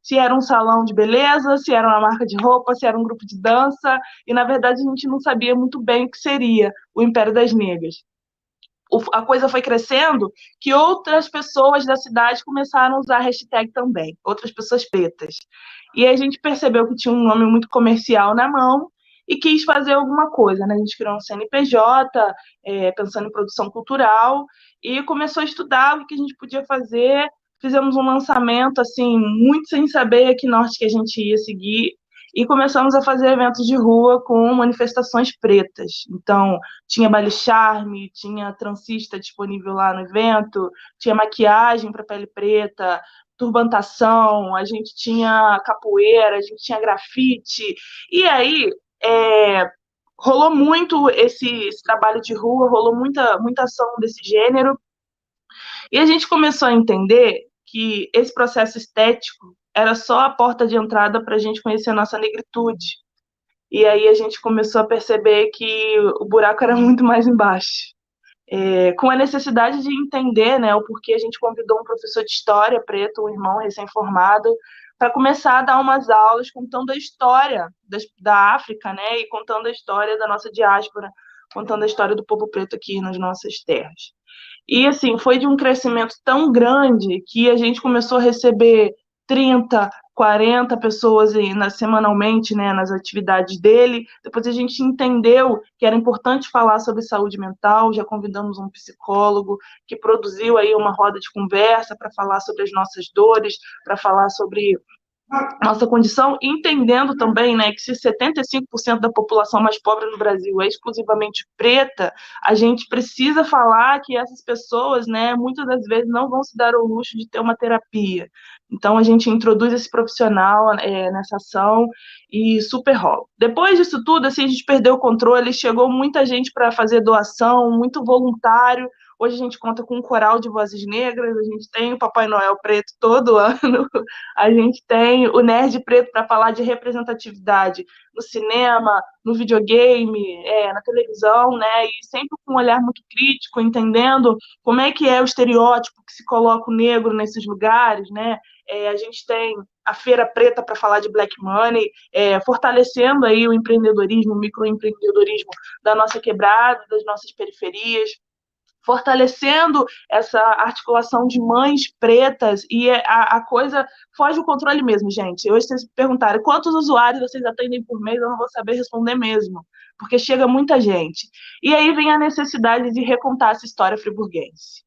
Se era um salão de beleza, se era uma marca de roupa, se era um grupo de dança, e na verdade a gente não sabia muito bem o que seria o Império das Negras. A coisa foi crescendo que outras pessoas da cidade começaram a usar a hashtag também, outras pessoas pretas. E a gente percebeu que tinha um nome muito comercial na mão e quis fazer alguma coisa, né? A gente criou um CNPJ, pensando em produção cultural, e começou a estudar o que a gente podia fazer. Fizemos um lançamento, assim, muito sem saber a que norte que a gente ia seguir, e começamos a fazer eventos de rua com manifestações pretas. Então, tinha baile charme, tinha transista disponível lá no evento, tinha maquiagem para pele preta, turbantação, a gente tinha capoeira, a gente tinha grafite. E aí, rolou muito esse trabalho de rua, rolou muita ação desse gênero, e a gente começou a entender que esse processo estético era só a porta de entrada para a gente conhecer a nossa negritude. E aí a gente começou a perceber que o buraco era muito mais embaixo. Com a necessidade de entender, né, o porquê, a gente convidou um professor de história preto, um irmão recém-formado, para começar a dar umas aulas contando a história da África, né, e contando a história da nossa diáspora, contando a história do povo preto aqui nas nossas terras. E, assim, foi de um crescimento tão grande que a gente começou a receber 30, 40 pessoas semanalmente, né, nas atividades dele. Depois a gente entendeu que era importante falar sobre saúde mental, já convidamos um psicólogo que produziu aí uma roda de conversa para falar sobre as nossas dores, para falar sobre nossa condição, entendendo também, né, que se 75% da população mais pobre no Brasil é exclusivamente preta, a gente precisa falar que essas pessoas, né, muitas das vezes não vão se dar ao luxo de ter uma terapia. Então, a gente introduz esse profissional nessa ação e super rola. Depois disso tudo, assim, a gente perdeu o controle, chegou muita gente para fazer doação, muito voluntário. Hoje a gente conta com um coral de vozes negras, a gente tem o Papai Noel preto todo ano, a gente tem o Nerd Preto para falar de representatividade no cinema, no videogame, na televisão, né? E sempre com um olhar muito crítico, entendendo como é que é o estereótipo que se coloca o negro nesses lugares, né? A gente tem a Feira Preta para falar de Black Money, fortalecendo aí o empreendedorismo, o microempreendedorismo da nossa quebrada, das nossas periferias, fortalecendo essa articulação de mães pretas, e a coisa foge do controle mesmo, gente. Hoje, vocês me perguntarem quantos usuários vocês atendem por mês, eu não vou saber responder mesmo, porque chega muita gente. E aí vem a necessidade de recontar essa história friburguense.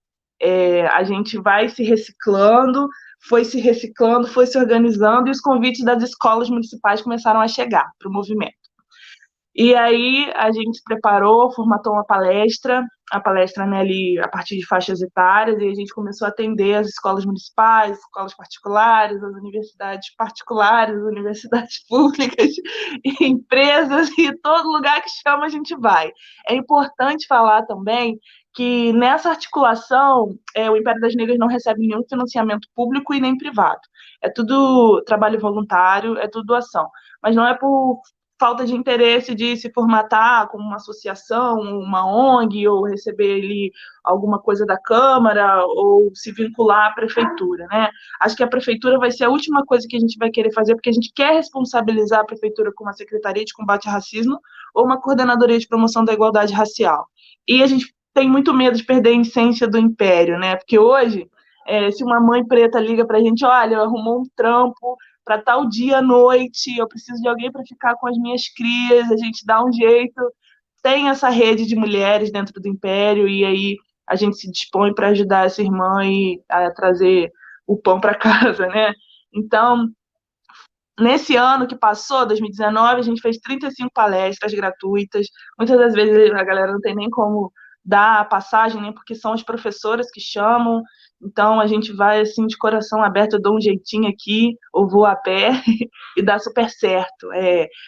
A gente vai se reciclando, foi se organizando, e os convites das escolas municipais começaram a chegar para o movimento. E aí a gente se preparou, formatou uma palestra, a palestra, né, ali a partir de faixas etárias, e a gente começou a atender as escolas municipais, escolas particulares, as universidades particulares, as universidades públicas, empresas, e todo lugar que chama a gente vai. É importante falar também que nessa articulação, o Império das Negras não recebe nenhum financiamento público e nem privado. É tudo trabalho voluntário, é tudo doação. Mas não é por falta de interesse de se formatar como uma associação, uma ONG, ou receber ali alguma coisa da Câmara, ou se vincular à Prefeitura, né? Acho que a Prefeitura vai ser a última coisa que a gente vai querer fazer, porque a gente quer responsabilizar a Prefeitura com uma Secretaria de Combate ao Racismo ou uma Coordenadoria de Promoção da Igualdade Racial. E a gente tem muito medo de perder a essência do Império, né? Porque hoje, se uma mãe preta liga pra gente, olha, arrumou um trampo para tal dia à noite, eu preciso de alguém para ficar com as minhas crias, a gente dá um jeito. Tem essa rede de mulheres dentro do Império, e aí a gente se dispõe para ajudar essa irmã a trazer o pão para casa, né? Então, nesse ano que passou, 2019, a gente fez 35 palestras gratuitas. Muitas das vezes a galera não tem nem como dar a passagem, nem porque são as professoras que chamam. Então, a gente vai, assim, de coração aberto, eu dou um jeitinho aqui, ou vou a pé, e dá super certo.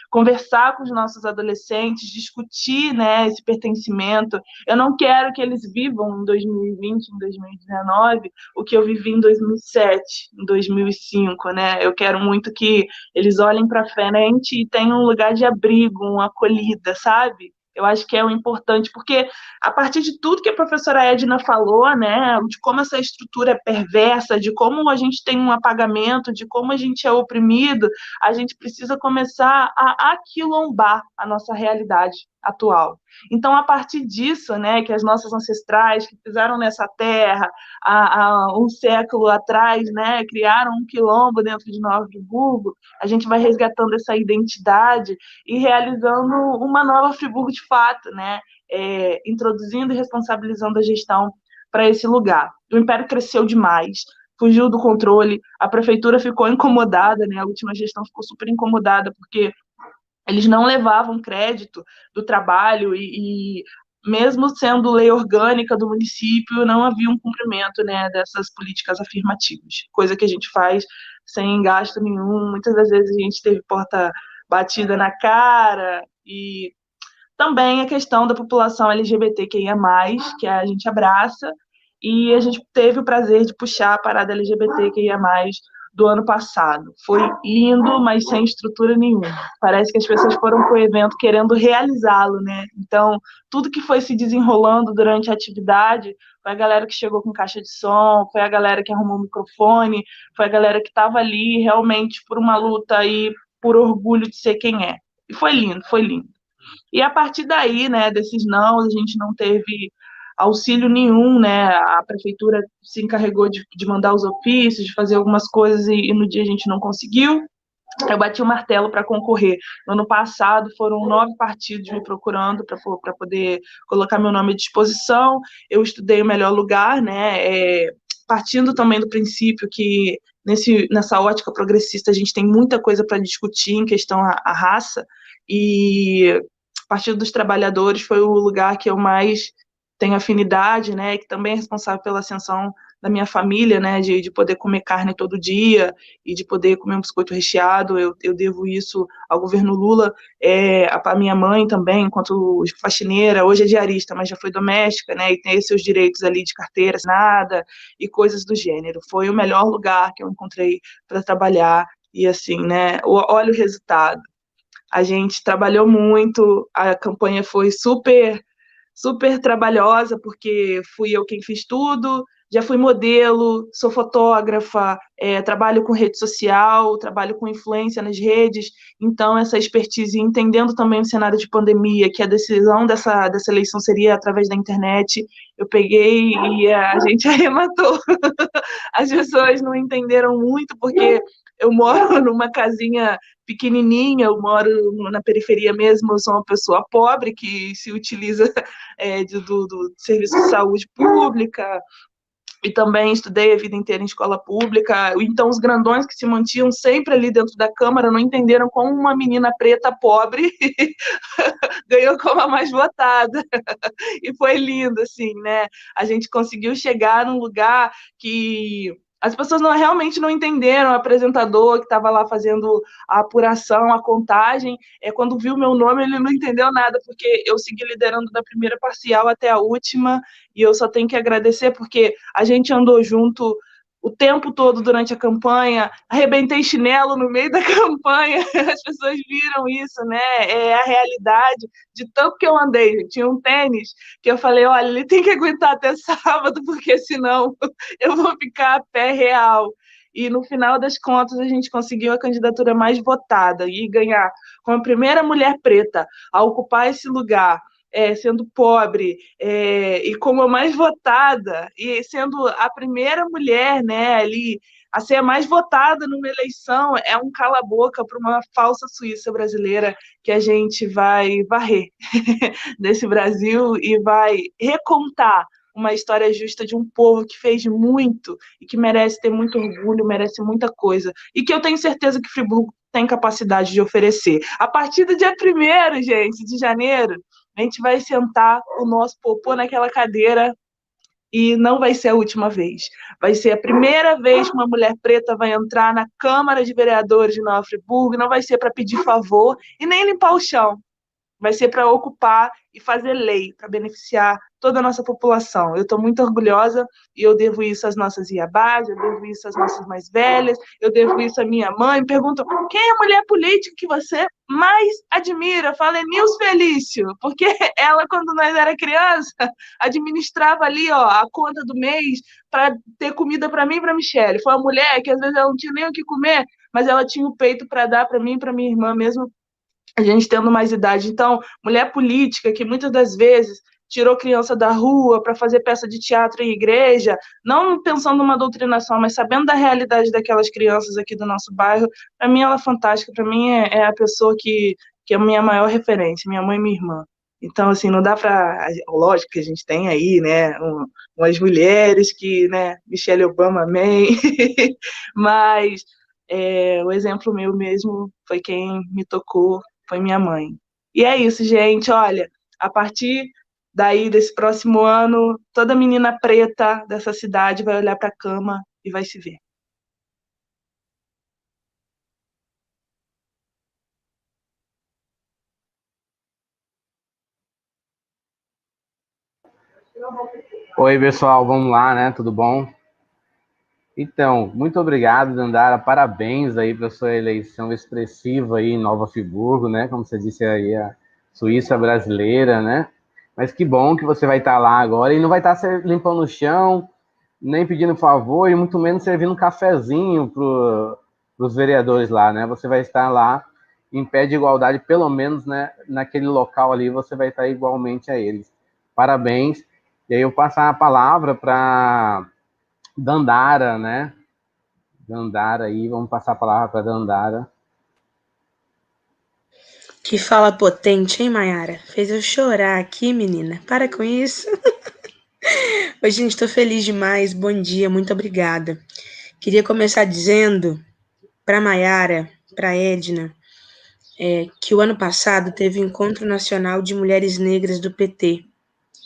Conversar com os nossos adolescentes, discutir, né, esse pertencimento. Eu não quero que eles vivam em 2020, em 2019, o que eu vivi em 2007, em 2005, né? Eu quero muito que eles olhem para frente e tenham um lugar de abrigo, uma acolhida, sabe? Eu acho que é o importante, porque a partir de tudo que a professora Edna falou, né, de como essa estrutura é perversa, de como a gente tem um apagamento, de como a gente é oprimido, a gente precisa começar a aquilombar a nossa realidade atual. Então, a partir disso, né, que as nossas ancestrais que pisaram nessa terra há um século atrás, né, criaram um quilombo dentro de Nova Friburgo, a gente vai resgatando essa identidade e realizando uma nova Friburgo de fato, né, introduzindo e responsabilizando a gestão para esse lugar. O Império cresceu demais, fugiu do controle, a prefeitura ficou incomodada, né, a última gestão ficou super incomodada, porque eles não levavam crédito do trabalho e mesmo sendo lei orgânica do município, não havia um cumprimento, né, dessas políticas afirmativas, coisa que a gente faz sem gasto nenhum. Muitas das vezes a gente teve porta batida na cara, e também a questão da população LGBTQIA+, que a gente abraça, e a gente teve o prazer de puxar a parada LGBTQIA+, do ano passado. Foi lindo, mas sem estrutura nenhuma. Parece que as pessoas foram para o evento querendo realizá-lo, né? Então, tudo que foi se desenrolando durante a atividade, foi a galera que chegou com caixa de som, foi a galera que arrumou o microfone, foi a galera que estava ali realmente por uma luta e por orgulho de ser quem é. E foi lindo, foi lindo. E a partir daí, né, desses não, a gente não teve auxílio nenhum, né, a prefeitura se encarregou de mandar os ofícios, de fazer algumas coisas e no dia a gente não conseguiu. Eu bati o martelo para concorrer. No ano passado, foram 9 partidos me procurando para poder colocar meu nome à disposição. Eu estudei o melhor lugar, né, partindo também do princípio que nessa ótica progressista a gente tem muita coisa para discutir em questão à raça, e Partido dos Trabalhadores foi o lugar que eu mais tenho afinidade, né, que também é responsável pela ascensão da minha família, né, de poder comer carne todo dia e de poder comer um biscoito recheado. Eu devo isso ao governo Lula, a minha mãe também, enquanto faxineira, hoje é diarista, mas já foi doméstica, né, e tem seus direitos ali de carteira assinada e coisas do gênero. Foi o melhor lugar que eu encontrei para trabalhar e, assim, né, olha o resultado. A gente trabalhou muito, a campanha foi super, super trabalhosa, porque fui eu quem fiz tudo, já fui modelo, sou fotógrafa, trabalho com rede social, trabalho com influência nas redes, então essa expertise, entendendo também o cenário de pandemia, que a decisão dessa eleição seria através da internet, eu peguei e a gente arrematou. As pessoas não entenderam muito, porque eu moro numa casinha pequenininha, eu moro na periferia mesmo, eu sou uma pessoa pobre que se utiliza do serviço de saúde pública, e também estudei a vida inteira em escola pública. Então, os grandões que se mantinham sempre ali dentro da Câmara não entenderam como uma menina preta pobre ganhou como a mais votada. E foi lindo, assim, né? A gente conseguiu chegar num lugar que as pessoas realmente não entenderam. O apresentador que estava lá fazendo a apuração, a contagem, quando viu meu nome, ele não entendeu nada, porque eu segui liderando da primeira parcial até a última, e eu só tenho que agradecer, porque a gente andou junto o tempo todo durante a campanha, arrebentei chinelo no meio da campanha, as pessoas viram isso, né? É a realidade de tanto que eu andei. Tinha um tênis que eu falei, olha, ele tem que aguentar até sábado, porque senão eu vou ficar a pé real. E no final das contas a gente conseguiu a candidatura mais votada e ganhar como a primeira mulher preta a ocupar esse lugar, sendo pobre, e como a mais votada, e sendo a primeira mulher, né, ali, a ser a mais votada numa eleição, é um cala-boca para uma falsa Suíça brasileira que a gente vai varrer desse Brasil e vai recontar uma história justa de um povo que fez muito e que merece ter muito orgulho, merece muita coisa. E que eu tenho certeza que Friburgo tem capacidade de oferecer. A partir do dia 1º, gente, de janeiro, a gente vai sentar o nosso popô naquela cadeira e não vai ser a última vez. Vai ser a primeira vez que uma mulher preta vai entrar na Câmara de Vereadores de Nova Friburgo, não vai ser para pedir favor e nem limpar o chão. Vai ser para ocupar e fazer lei, para beneficiar toda a nossa população. Eu estou muito orgulhosa e eu devo isso às nossas iabás, eu devo isso às nossas mais velhas, eu devo isso à minha mãe. Perguntam, quem é a mulher política que você mais admira? Fala, é Nilce Felício, porque ela, quando nós era criança, administrava ali a conta do mês para ter comida para mim e para a Michelle. Foi uma mulher que às vezes ela não tinha nem o que comer, mas ela tinha o peito para dar para mim e para minha irmã, mesmo a gente tendo mais idade. Então, mulher política, que muitas das vezes tirou criança da rua para fazer peça de teatro em igreja, não pensando numa doutrinação, mas sabendo da realidade daquelas crianças aqui do nosso bairro, para mim ela é fantástica, para mim é a pessoa que é a minha maior referência, minha mãe e minha irmã. Então, assim, não dá para... Lógico que a gente tem aí, né, umas mulheres que, né, Michelle Obama, amém, mas o exemplo meu mesmo foi quem me tocou, foi minha mãe. E é isso, gente. Olha, a partir daí, desse próximo ano, toda menina preta dessa cidade vai olhar para a cama e vai se ver. Oi, pessoal, vamos lá, né? Tudo bom? Então, muito obrigado, Dandara. Parabéns aí pela sua eleição expressiva aí em Nova Friburgo, né? Como você disse aí, a Suíça brasileira, né? Mas que bom que você vai estar lá agora e não vai estar limpando o chão, nem pedindo favor e muito menos servindo um cafezinho para os vereadores lá, né? Você vai estar lá em pé de igualdade, pelo menos, né? Naquele local ali você vai estar igualmente a eles. Parabéns. E aí eu passar a palavra para Dandara, né? Dandara aí, vamos passar a palavra para Dandara. Que fala potente, hein, Mayara? Fez eu chorar aqui, menina. Para com isso. Oi, gente, tô feliz demais. Bom dia, muito obrigada. Queria começar dizendo para Mayara, para Edna, que o ano passado teve o Encontro Nacional de Mulheres Negras do PT.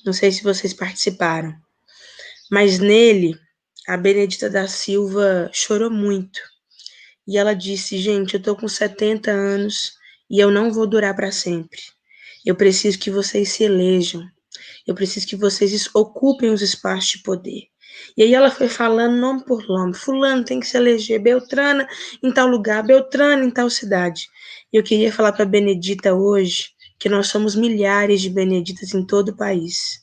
Não sei se vocês participaram. Mas nele, a Benedita da Silva chorou muito. E ela disse, gente, eu tô com 70 anos e eu não vou durar para sempre. Eu preciso que vocês se elejam. Eu preciso que vocês ocupem os espaços de poder. E aí ela foi falando nome por nome. Fulano tem que se eleger, Beltrana em tal lugar, Beltrana em tal cidade. E eu queria falar para a Benedita hoje que nós somos milhares de Beneditas em todo o país.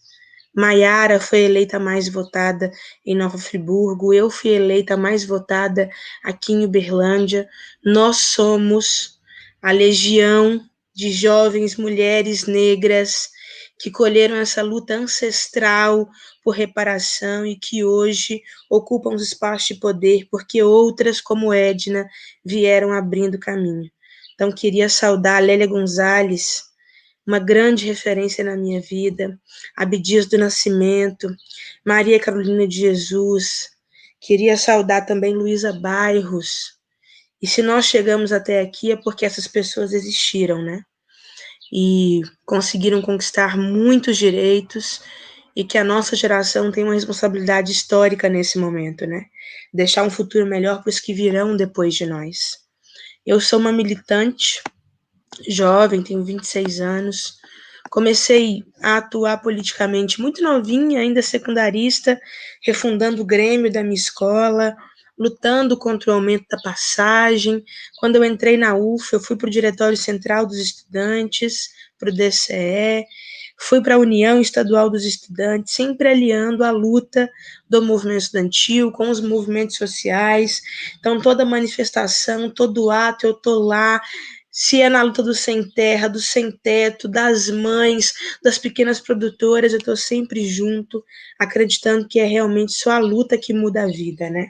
Maiara foi eleita a mais votada em Nova Friburgo, eu fui eleita a mais votada aqui em Uberlândia. Nós somos a legião de jovens mulheres negras que colheram essa luta ancestral por reparação e que hoje ocupam os espaços de poder porque outras, como Edna, vieram abrindo caminho. Então, queria saudar a Lélia Gonzalez, uma grande referência na minha vida, Abdias do Nascimento, Maria Carolina de Jesus, queria saudar também Luísa Bairros, e se nós chegamos até aqui é porque essas pessoas existiram, né? E conseguiram conquistar muitos direitos e que a nossa geração tem uma responsabilidade histórica nesse momento, né? Deixar um futuro melhor para os que virão depois de nós. Eu sou uma militante jovem, tenho 26 anos, comecei a atuar politicamente muito novinha, ainda secundarista, refundando o Grêmio da minha escola, lutando contra o aumento da passagem. Quando eu entrei na UF, eu fui para o Diretório Central dos Estudantes, para o DCE, fui para a União Estadual dos Estudantes, sempre aliando a luta do movimento estudantil com os movimentos sociais. Então, toda manifestação, todo ato, eu estou lá, se é na luta do sem terra, do sem teto, das mães, das pequenas produtoras, eu estou sempre junto, acreditando que é realmente só a luta que muda a vida, né?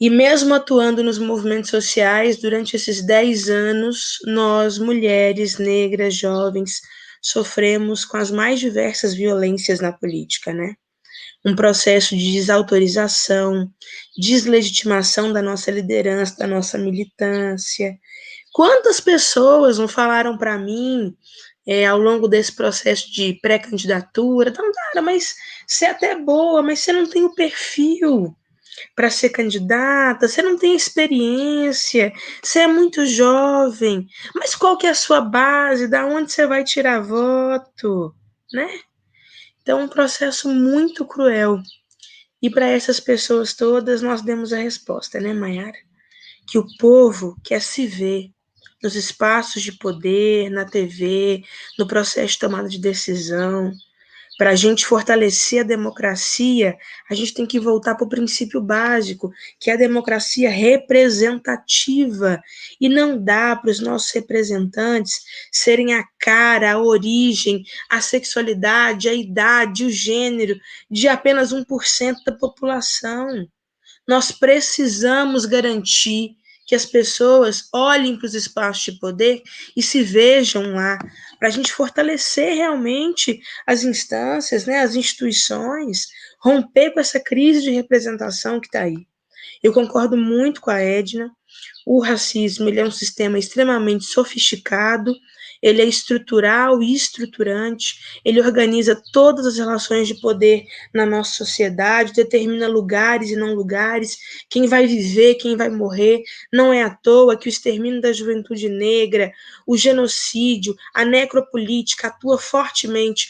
E mesmo atuando nos movimentos sociais, durante esses 10 anos, nós, mulheres, negras, jovens, sofremos com as mais diversas violências na política, né? um processo de desautorização, deslegitimação da nossa liderança, da nossa militância. Quantas pessoas não falaram para mim ao longo desse processo de pré-candidatura, Dandara, mas você é até boa, mas você não tem o perfil para ser candidata, você não tem experiência, você é muito jovem, mas qual que é a sua base, da onde você vai tirar voto, né? Então, um processo muito cruel. E para essas pessoas todas, nós demos a resposta, né, Maiara? Que o povo quer se ver nos espaços de poder, na TV, no processo de tomada de decisão. Para a gente fortalecer a democracia, a gente tem que voltar para o princípio básico, que é a democracia representativa. E não dá para os nossos representantes serem a cara, a origem, a sexualidade, a idade, o gênero de apenas 1% da população. Nós precisamos garantir que as pessoas olhem para os espaços de poder e se vejam lá, para a gente fortalecer realmente as instâncias, né, as instituições, romper com essa crise de representação que está aí. Eu concordo muito com a Edna. O racismo, ele é um sistema extremamente sofisticado, ele é estrutural e estruturante, ele organiza todas as relações de poder na nossa sociedade, determina lugares e não lugares, quem vai viver, quem vai morrer. Não é à toa que o extermínio da juventude negra, o genocídio, a necropolítica atua fortemente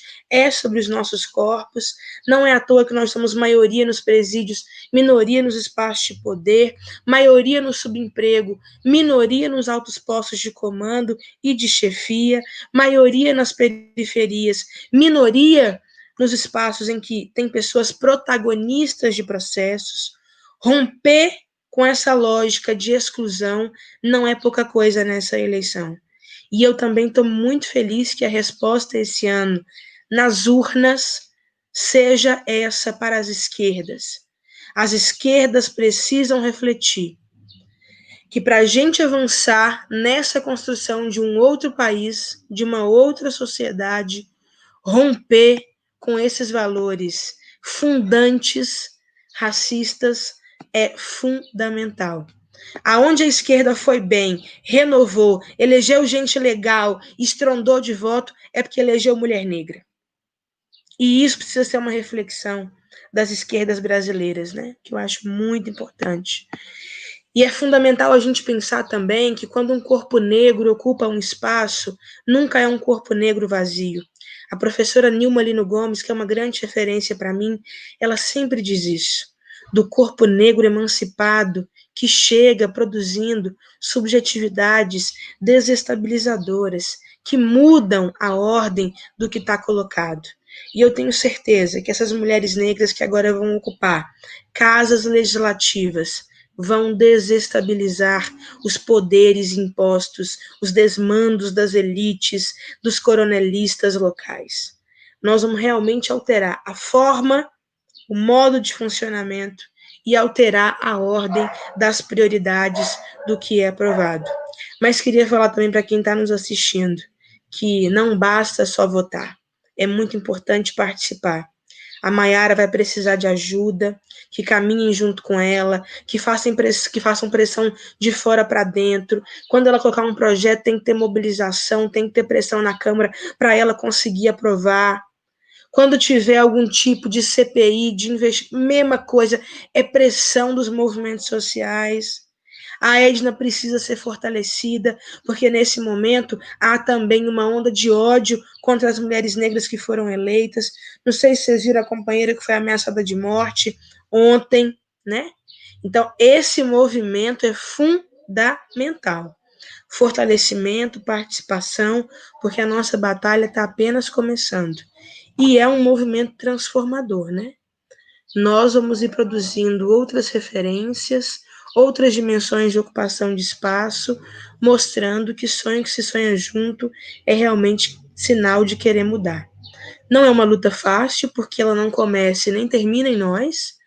sobre os nossos corpos. Não é à toa que nós somos maioria nos presídios, minoria nos espaços de poder, maioria no subemprego, minoria nos altos postos de comando e de chefia, maioria nas periferias, minoria nos espaços em que tem pessoas protagonistas de processos. Romper com essa lógica de exclusão não é pouca coisa nessa eleição. E eu também estou muito feliz que a resposta esse ano nas urnas seja essa para as esquerdas. As esquerdas precisam refletir que para a gente avançar nessa construção de um outro país, de uma outra sociedade, romper com esses valores fundantes, racistas, é fundamental. Aonde a esquerda foi bem, renovou, elegeu gente legal, estrondou de voto, é porque elegeu mulher negra. E isso precisa ser uma reflexão das esquerdas brasileiras, né? Que eu acho muito importante. E é fundamental a gente pensar também que quando um corpo negro ocupa um espaço, nunca é um corpo negro vazio. A professora Nilma Lino Gomes, que é uma grande referência para mim, ela sempre diz isso, do corpo negro emancipado, que chega produzindo subjetividades desestabilizadoras, que mudam a ordem do que está colocado. E eu tenho certeza que essas mulheres negras que agora vão ocupar casas legislativas vão desestabilizar os poderes impostos, os desmandos das elites, dos coronelistas locais. Nós vamos realmente alterar a forma, o modo de funcionamento e alterar a ordem das prioridades do que é aprovado. Mas queria falar também para quem está nos assistindo que não basta só votar, é muito importante participar. A Maiara vai precisar de ajuda, que caminhem junto com ela, que façam pressão de fora para dentro. Quando ela colocar um projeto, tem que ter mobilização, tem que ter pressão na Câmara para ela conseguir aprovar. Quando tiver algum tipo de CPI, de investimento, mesma coisa, é pressão dos movimentos sociais. A Edna precisa ser fortalecida, porque nesse momento há também uma onda de ódio contra as mulheres negras que foram eleitas. Não sei se vocês viram a companheira que foi ameaçada de morte ontem, né? Então, esse movimento é fundamental. Fortalecimento, participação, porque a nossa batalha está apenas começando. E é um movimento transformador, né? Nós vamos ir produzindo outras referências, outras dimensões de ocupação de espaço, mostrando que sonho que se sonha junto é realmente sinal de querer mudar. Não é uma luta fácil, porque ela não começa e nem termina em nós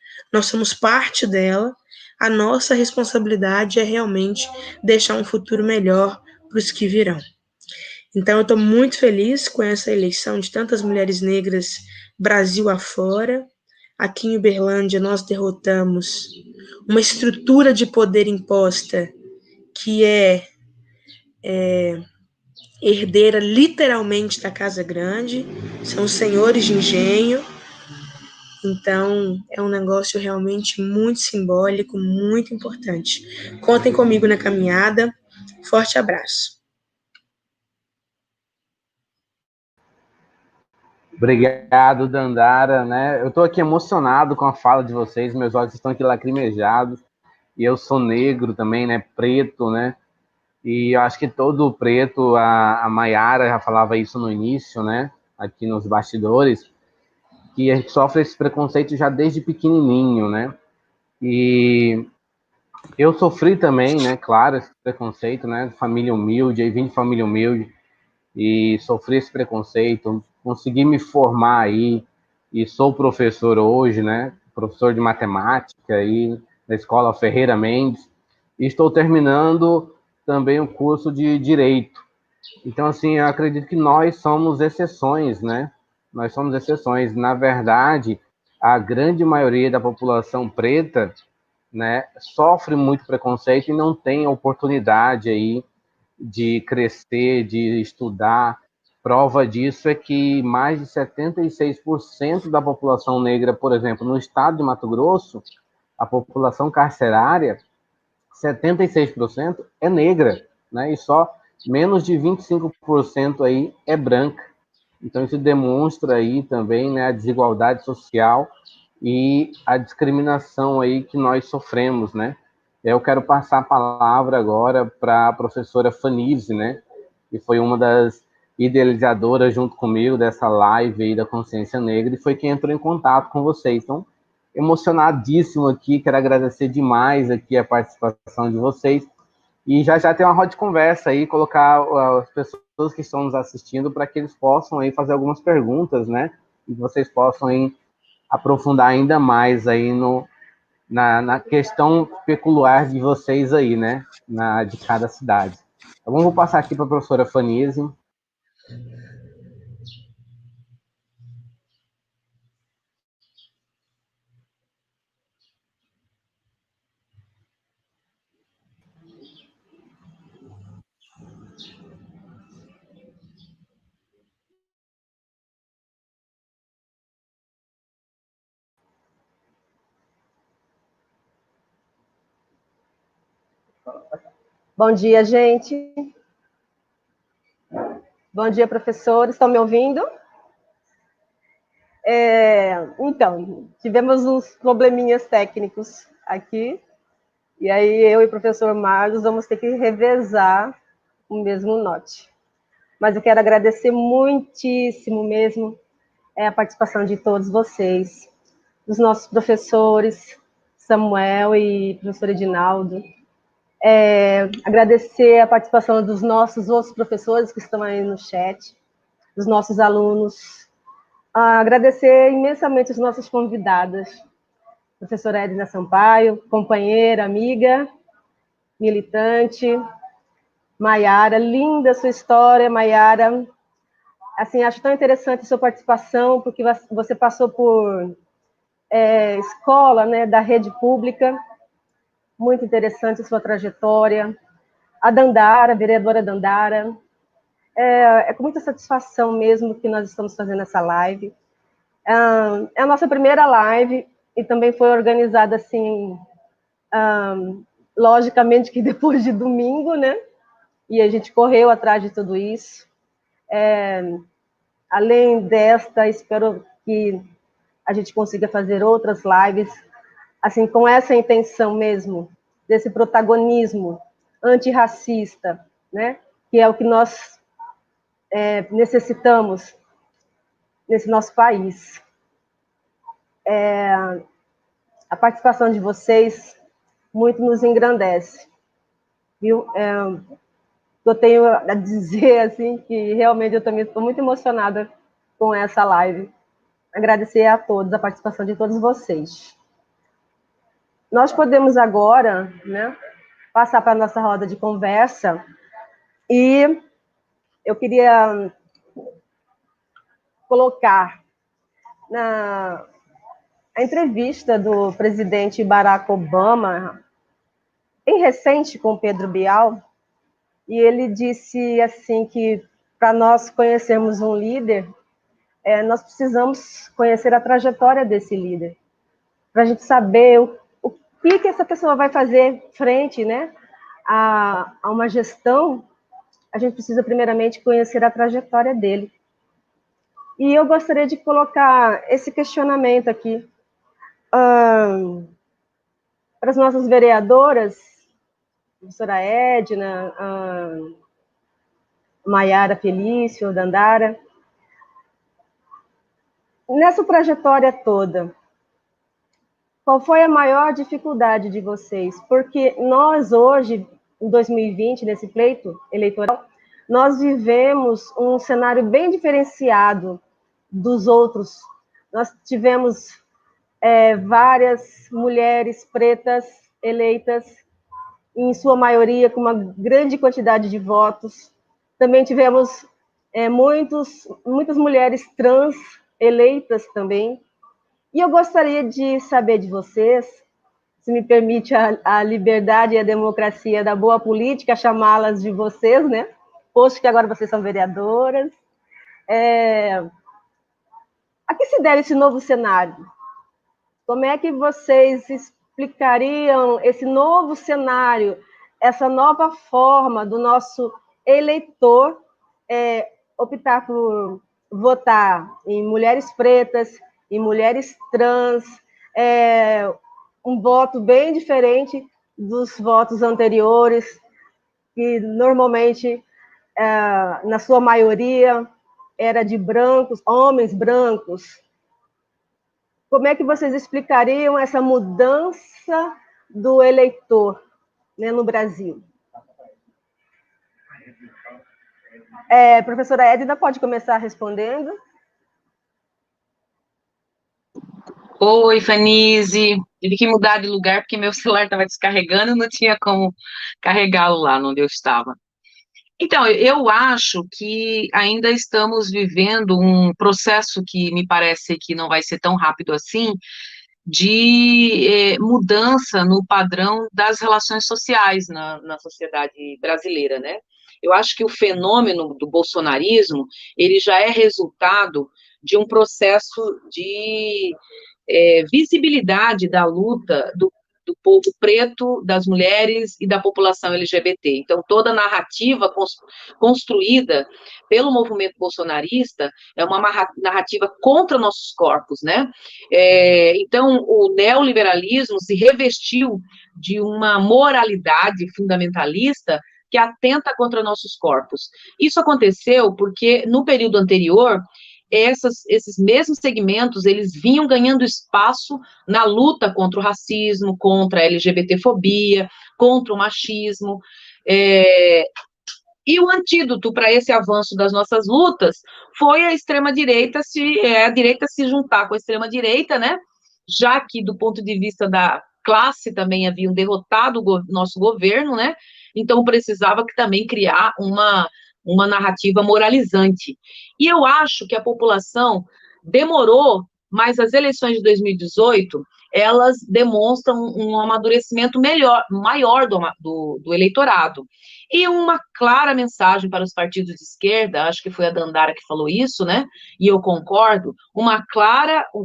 somos parte dela, a nossa responsabilidade é realmente deixar um futuro melhor para os que virão. Então, eu estou muito feliz com essa eleição de tantas mulheres negras Brasil afora. aqui em Uberlândia nós derrotamos uma estrutura de poder imposta que é herdeira literalmente da Casa Grande, são os senhores de engenho. Então, é um negócio realmente muito simbólico, muito importante. Contem comigo na caminhada. Forte abraço. Obrigado, Dandara, né? Eu estou aqui emocionado com a fala de vocês, meus olhos estão aqui lacrimejados, e eu sou negro também, né? Preto, né? E eu acho que todo preto, a Maiara já falava isso no início, né? Aqui nos bastidores, que a gente sofre esse preconceito já desde pequenininho, né? E eu sofri também, né? Claro, esse preconceito, né? Família humilde, aí vim de família humilde, e sofri esse preconceito, consegui me formar aí, e sou professor hoje, né? Professor de matemática aí na Escola Ferreira Mendes, e estou terminando também o curso de Direito. Então, assim, eu acredito que nós somos exceções, né? Nós somos exceções. Na verdade, a grande maioria da população preta, né, sofre muito preconceito e não tem oportunidade aí de crescer, de estudar. Prova disso é que mais de 76% da população negra, por exemplo, no estado de Mato Grosso, a população carcerária, 76% é negra, né? E só menos de 25% aí é branca. Então isso demonstra aí também, né, a desigualdade social e a discriminação aí que nós sofremos, né? Eu quero passar a palavra agora para a professora Fanise, né, que foi uma das idealizadoras junto comigo dessa live aí da Consciência Negra e foi quem entrou em contato com vocês. Então, emocionadíssimo aqui, quero agradecer demais aqui a participação de vocês e já já tem uma roda de conversa aí, colocar as pessoas que estão nos assistindo para que eles possam aí fazer algumas perguntas, né, e vocês possam aí aprofundar ainda mais aí na questão peculiar de vocês aí, né, de cada cidade. Então, vou passar aqui para a professora Fanise. Bom dia, gente. Bom dia, professores. Estão me ouvindo? Então, tivemos uns probleminhas técnicos aqui, e aí eu e o professor Marlos vamos ter que revezar o mesmo note. Mas eu quero agradecer muitíssimo mesmo a participação de todos vocês, dos nossos professores, Samuel e professor Edinaldo. Agradecer a participação dos nossos outros professores que estão aí no chat, dos nossos alunos. Agradecer imensamente as nossas convidadas, professora Edna Sampaio, companheira, amiga, militante, Maiara, linda sua história, Maiara. Assim, acho tão interessante a sua participação, porque você passou por escola, né, da rede pública, muito interessante a sua trajetória. A Dandara, a vereadora Dandara, é com muita satisfação mesmo que nós estamos fazendo essa live. É a nossa primeira live e também foi organizada assim, logicamente que depois de domingo, né? E a gente correu atrás de tudo isso. Além desta, espero que a gente consiga fazer outras lives, assim, com essa intenção mesmo, desse protagonismo antirracista, né? Que é o que nós necessitamos nesse nosso país. A participação de vocês muito nos engrandece, viu? Eu tenho a dizer assim que realmente eu também estou muito emocionada com essa live. Agradecer a todos, a participação de todos vocês. Nós podemos agora, né, passar para a nossa roda de conversa e eu queria colocar a entrevista do presidente Barack Obama, em recente, com Pedro Bial, e ele disse assim que para nós conhecermos um líder, nós precisamos conhecer a trajetória desse líder, para a gente saber o que essa pessoa vai fazer frente, né, a uma gestão. A gente precisa primeiramente conhecer a trajetória dele. E eu gostaria de colocar esse questionamento aqui para as nossas vereadoras, a professora Edna, Maiara Felício, Dandara. Nessa trajetória toda, qual foi a maior dificuldade de vocês? Porque nós hoje, em 2020, nesse pleito eleitoral, nós vivemos um cenário bem diferenciado dos outros. Nós tivemos várias mulheres pretas eleitas, em sua maioria com uma grande quantidade de votos. Também tivemos muitas mulheres trans eleitas também. E eu gostaria de saber de vocês, se me permite a liberdade e a democracia da boa política, chamá-las de vocês, né? Posto que agora vocês são vereadoras. A que se deve esse novo cenário? Como é que vocês explicariam esse novo cenário, essa nova forma do nosso eleitor optar por votar em mulheres pretas, em mulheres trans, um voto bem diferente dos votos anteriores, que normalmente, na sua maioria, era de brancos, homens brancos. Como é que vocês explicariam essa mudança do eleitor, né, no Brasil? Professora Edna, pode começar respondendo? Oi, Fanise. Tive que mudar de lugar porque meu celular estava descarregando e não tinha como carregá-lo lá onde eu estava. Então, eu acho que ainda estamos vivendo um processo que me parece que não vai ser tão rápido assim, de mudança no padrão das relações sociais na sociedade brasileira, né? Eu acho que o fenômeno do bolsonarismo, ele já é resultado de um processo de visibilidade da luta do povo preto, das mulheres e da população LGBT. Então, toda a narrativa construída pelo movimento bolsonarista é uma narrativa contra nossos corpos, né? Então, o neoliberalismo se revestiu de uma moralidade fundamentalista que atenta contra nossos corpos. Isso aconteceu porque, no período anterior, esses mesmos segmentos, eles vinham ganhando espaço na luta contra o racismo, contra a LGBTfobia, contra o machismo, e o antídoto para esse avanço das nossas lutas foi a extrema-direita a direita se juntar com a extrema-direita, né, já que do ponto de vista da classe também haviam derrotado o nosso governo, né, então precisava que também criar uma narrativa moralizante. E eu acho que a população demorou, mas as eleições de 2018, elas demonstram um amadurecimento maior do eleitorado. E uma clara mensagem para os partidos de esquerda, acho que foi a Dandara que falou isso, né? E eu concordo, um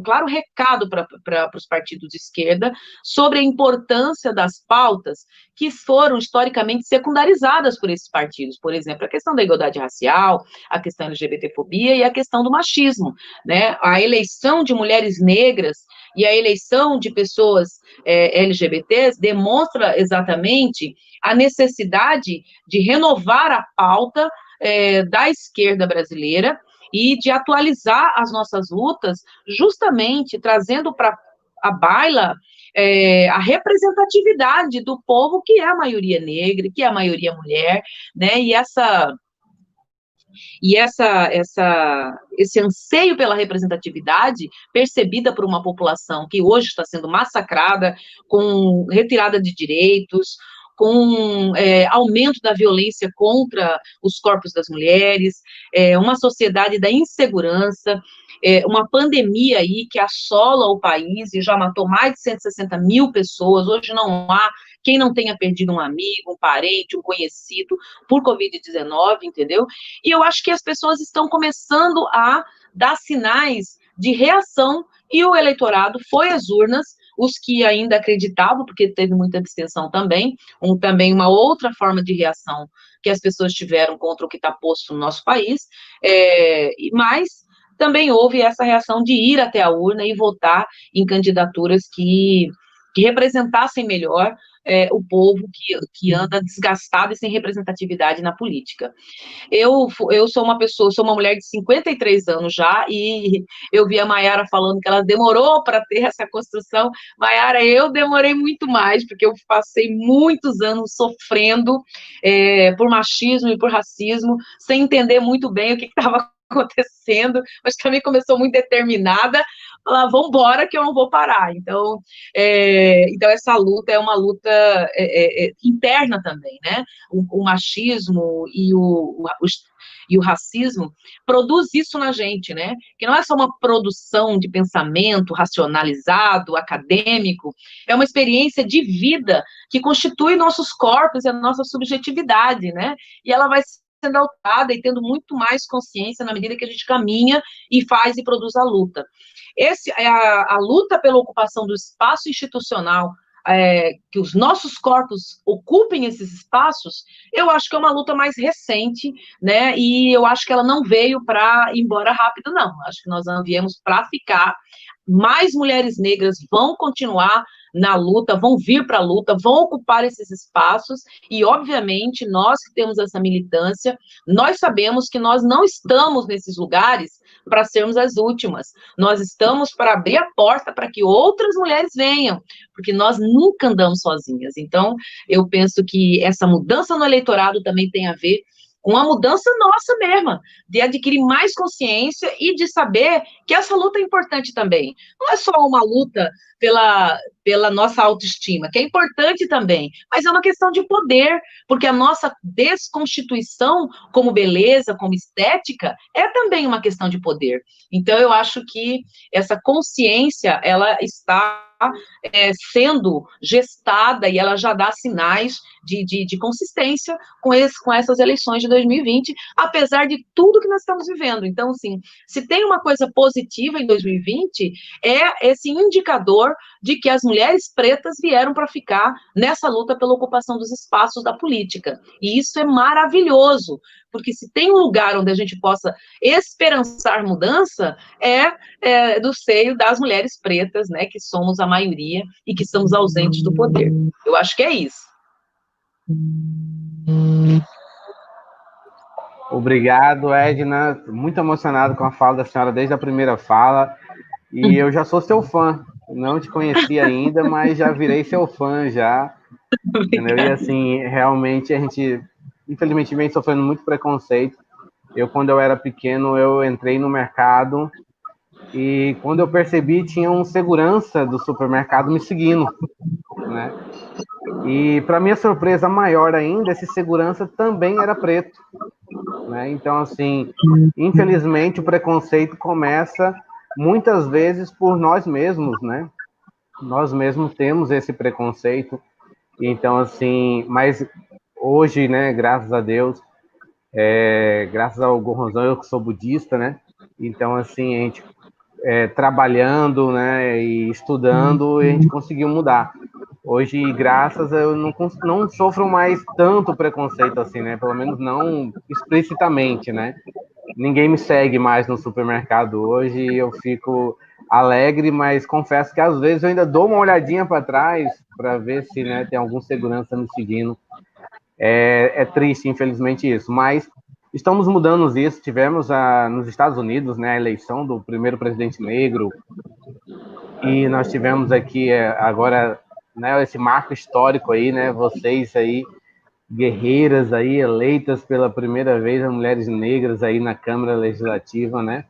claro recado para os partidos de esquerda sobre a importância das pautas que foram historicamente secundarizadas por esses partidos. Por exemplo, a questão da igualdade racial, a questão da LGBTfobia e a questão do machismo, né? A eleição de mulheres negras e a eleição de pessoas LGBTs demonstra exatamente a necessidade de renovar a pauta da esquerda brasileira e de atualizar as nossas lutas, justamente trazendo para a baila a representatividade do povo, que é a maioria negra, que é a maioria mulher, né, esse anseio pela representatividade percebida por uma população que hoje está sendo massacrada, com retirada de direitos, com aumento da violência contra os corpos das mulheres, uma sociedade da insegurança, uma pandemia aí que assola o país e já matou mais de 160 mil pessoas. Hoje não há quem não tenha perdido um amigo, um parente, um conhecido por Covid-19, entendeu? E eu acho que as pessoas estão começando a dar sinais de reação, e o eleitorado foi às urnas, os que ainda acreditavam, porque teve muita abstenção também, também uma outra forma de reação que as pessoas tiveram contra o que está posto no nosso país, mas também houve essa reação de ir até a urna e votar em candidaturas que representassem melhor o povo que anda desgastado e sem representatividade na política. Eu sou uma pessoa, sou uma mulher de 53 anos já, e eu vi a Maiara falando que ela demorou para ter essa construção. Maiara, eu demorei muito mais, porque eu passei muitos anos sofrendo por machismo e por racismo, sem entender muito bem o que estava acontecendo, mas também começou muito determinada, falar, vamos embora que eu não vou parar. Então essa luta é uma luta interna também, né? O machismo e o racismo produz isso na gente, né? Que não é só uma produção de pensamento racionalizado, acadêmico, é uma experiência de vida que constitui nossos corpos e a nossa subjetividade, né? E ela vai sendo alterada e tendo muito mais consciência na medida que a gente caminha e faz e produz a luta. A luta pela ocupação do espaço institucional, que os nossos corpos ocupem esses espaços, eu acho que é uma luta mais recente, né, e eu acho que ela não veio para ir embora rápido, não, acho que nós viemos para ficar. Mais mulheres negras vão continuar na luta, vão vir para a luta, vão ocupar esses espaços, e obviamente nós que temos essa militância, nós sabemos que nós não estamos nesses lugares para sermos as últimas, nós estamos para abrir a porta para que outras mulheres venham, porque nós nunca andamos sozinhas. Então, eu penso que essa mudança no eleitorado também tem a ver com a mudança nossa mesma, de adquirir mais consciência e de saber que essa luta é importante também. Não é só uma luta pela nossa autoestima, que é importante também, mas é uma questão de poder, porque a nossa desconstituição como beleza, como estética, é também uma questão de poder. Então, eu acho que essa consciência, ela está sendo gestada e ela já dá sinais de consistência com essas eleições de 2020, apesar de tudo que nós estamos vivendo. Então, assim, se tem uma coisa positiva em 2020, é esse indicador de que as mulheres pretas vieram para ficar nessa luta pela ocupação dos espaços da política. E isso é maravilhoso, porque se tem um lugar onde a gente possa esperançar mudança, é do seio das mulheres pretas, né, que somos a maioria e que estamos ausentes do poder. Eu acho que é isso. Obrigado, Edna. Muito emocionado com a fala da senhora desde a primeira fala. E eu já sou seu fã. Não te conhecia ainda, mas já virei seu fã já. Entendeu? E assim, realmente a gente, infelizmente, vem sofrendo muito preconceito. Quando eu era pequeno, eu entrei no mercado e quando eu percebi, tinha um segurança do supermercado me seguindo, né? E para minha surpresa maior ainda, esse segurança também era preto, né? Então, assim, infelizmente, o preconceito começa muitas vezes por nós mesmos, né? Nós mesmos temos esse preconceito. Então, assim, mas hoje, né, graças a Deus, graças ao Goronzão, eu que sou budista, né? Então, assim, a gente trabalhando, né, e estudando, a gente conseguiu mudar. Hoje, graças a eu não sofro mais tanto preconceito assim, né? Pelo menos não explicitamente, né? Ninguém me segue mais no supermercado hoje, eu fico alegre, mas confesso que às vezes eu ainda dou uma olhadinha para trás para ver se, né, tem algum segurança me seguindo. É triste, infelizmente, isso, mas estamos mudando isso. Tivemos nos Estados Unidos, né, a eleição do primeiro presidente negro, e nós tivemos aqui agora, né, esse marco histórico aí, né, vocês aí, guerreiras aí, eleitas pela primeira vez, as mulheres negras aí na Câmara Legislativa, né,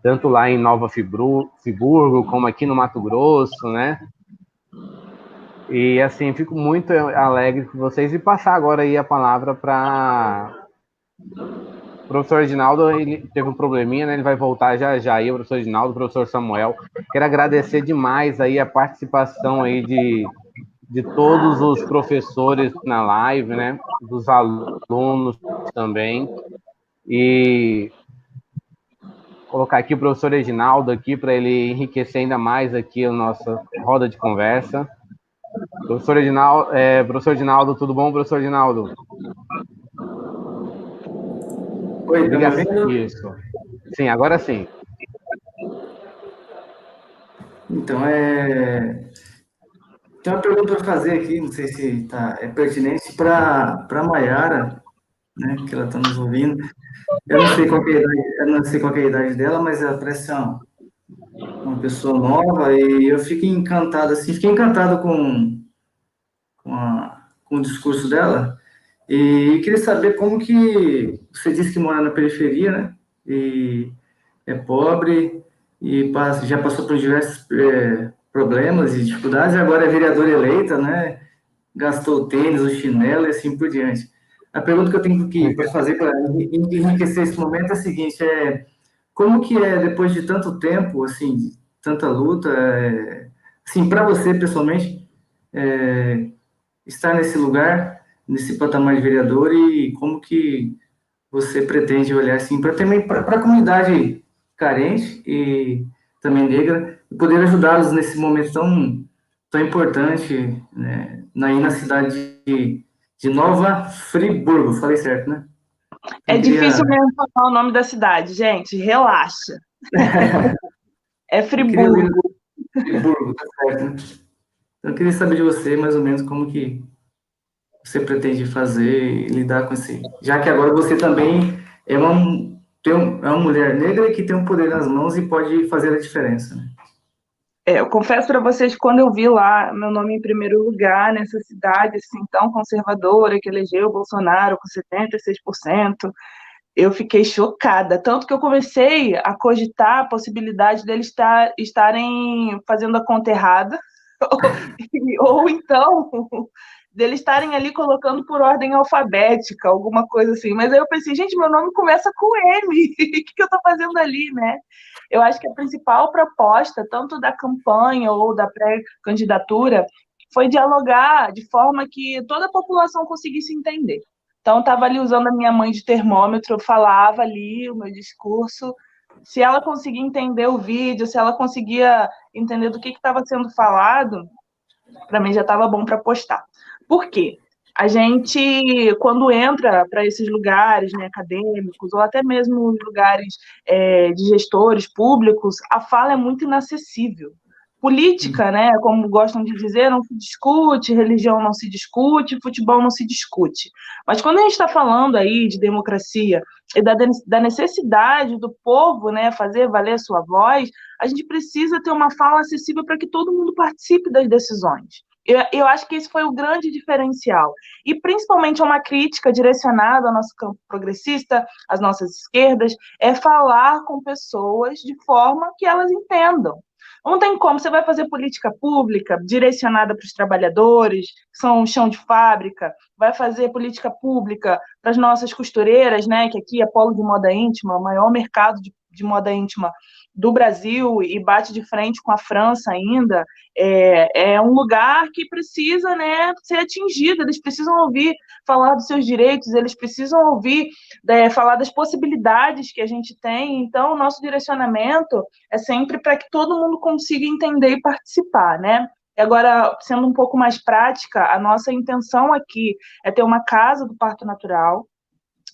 tanto lá em Nova Friburgo, como aqui no Mato Grosso, né, E, assim, fico muito alegre com vocês. E passar agora aí a palavra para o professor Edinaldo. Ele teve um probleminha, né? Ele vai voltar já já aí, o professor Edinaldo, o professor Samuel. Quero agradecer demais aí a participação aí de todos os professores na live, né? Dos alunos também. E colocar aqui o professor Edinaldo aqui para ele enriquecer ainda mais aqui a nossa roda de conversa. Professor Edinaldo, tudo bom, professor Edinaldo? Oi, tá me ouvindo? Isso. Sim, agora sim. Então, tem uma pergunta para fazer aqui, não sei se é pertinente para a Maiara, né, que ela está nos ouvindo. Eu não sei qual que é a idade, eu não sei qual que é a idade dela, mas ela parece ser uma pessoa nova e eu fico encantado, assim, fiquei encantado com o discurso dela e queria saber como que você disse que mora na periferia, né, e é pobre e já passou por diversos problemas e dificuldades, e agora é vereadora eleita, né, gastou o tênis, o chinelo e assim por diante. A pergunta que eu tenho para fazer para enriquecer esse momento é a seguinte, como que é, depois de tanto tempo, assim, de tanta luta, assim, para você, pessoalmente, estar nesse lugar, nesse patamar de vereador, e como que você pretende olhar, assim, para a comunidade carente e também negra, e poder ajudá-los nesse momento tão importante, né, aí na cidade de Nova Friburgo, falei certo, né? É difícil mesmo falar o nome da cidade, gente, relaxa. É Friburgo. Friburgo, tá certo, né? Então, eu queria saber de você, mais ou menos, como que você pretende fazer e lidar com esse... Já que agora você também é uma mulher negra que tem um poder nas mãos e pode fazer a diferença, né? Eu confesso para vocês que quando eu vi lá meu nome em primeiro lugar nessa cidade assim, tão conservadora, que elegeu o Bolsonaro com 76%, eu fiquei chocada. Tanto que eu comecei a cogitar a possibilidade deles estarem fazendo a conta errada, ou então deles estarem ali colocando por ordem alfabética, alguma coisa assim. Mas aí eu pensei, gente, meu nome começa com M, o que eu estou fazendo ali, né? Eu acho que a principal proposta, tanto da campanha ou da pré-candidatura, foi dialogar de forma que toda a população conseguisse entender. Então, eu estava ali usando a minha mãe de termômetro, eu falava ali o meu discurso. Se ela conseguia entender o vídeo, se ela conseguia entender do que estava sendo falado, para mim já estava bom para postar. Por quê? A gente, quando entra para esses lugares, né, acadêmicos, ou até mesmo lugares de gestores públicos, a fala é muito inacessível. Política, né, como gostam de dizer, não se discute, religião não se discute, futebol não se discute. Mas quando a gente está falando aí de democracia e da necessidade do povo, né, fazer valer a sua voz, a gente precisa ter uma fala acessível para que todo mundo participe das decisões. Eu acho que esse foi o grande diferencial. E, principalmente, uma crítica direcionada ao nosso campo progressista, às nossas esquerdas, é falar com pessoas de forma que elas entendam. Não tem como, você vai fazer política pública direcionada para os trabalhadores, que são o chão de fábrica, vai fazer política pública para as nossas costureiras, né, que aqui é polo de moda íntima, o maior mercado de moda íntima do Brasil e bate de frente com a França ainda, é um lugar que precisa, né, ser atingido, eles precisam ouvir falar dos seus direitos, eles precisam ouvir falar das possibilidades que a gente tem. Então, o nosso direcionamento é sempre para que todo mundo consiga entender e participar, né? E agora, sendo um pouco mais prática, a nossa intenção aqui é ter uma casa do parto natural,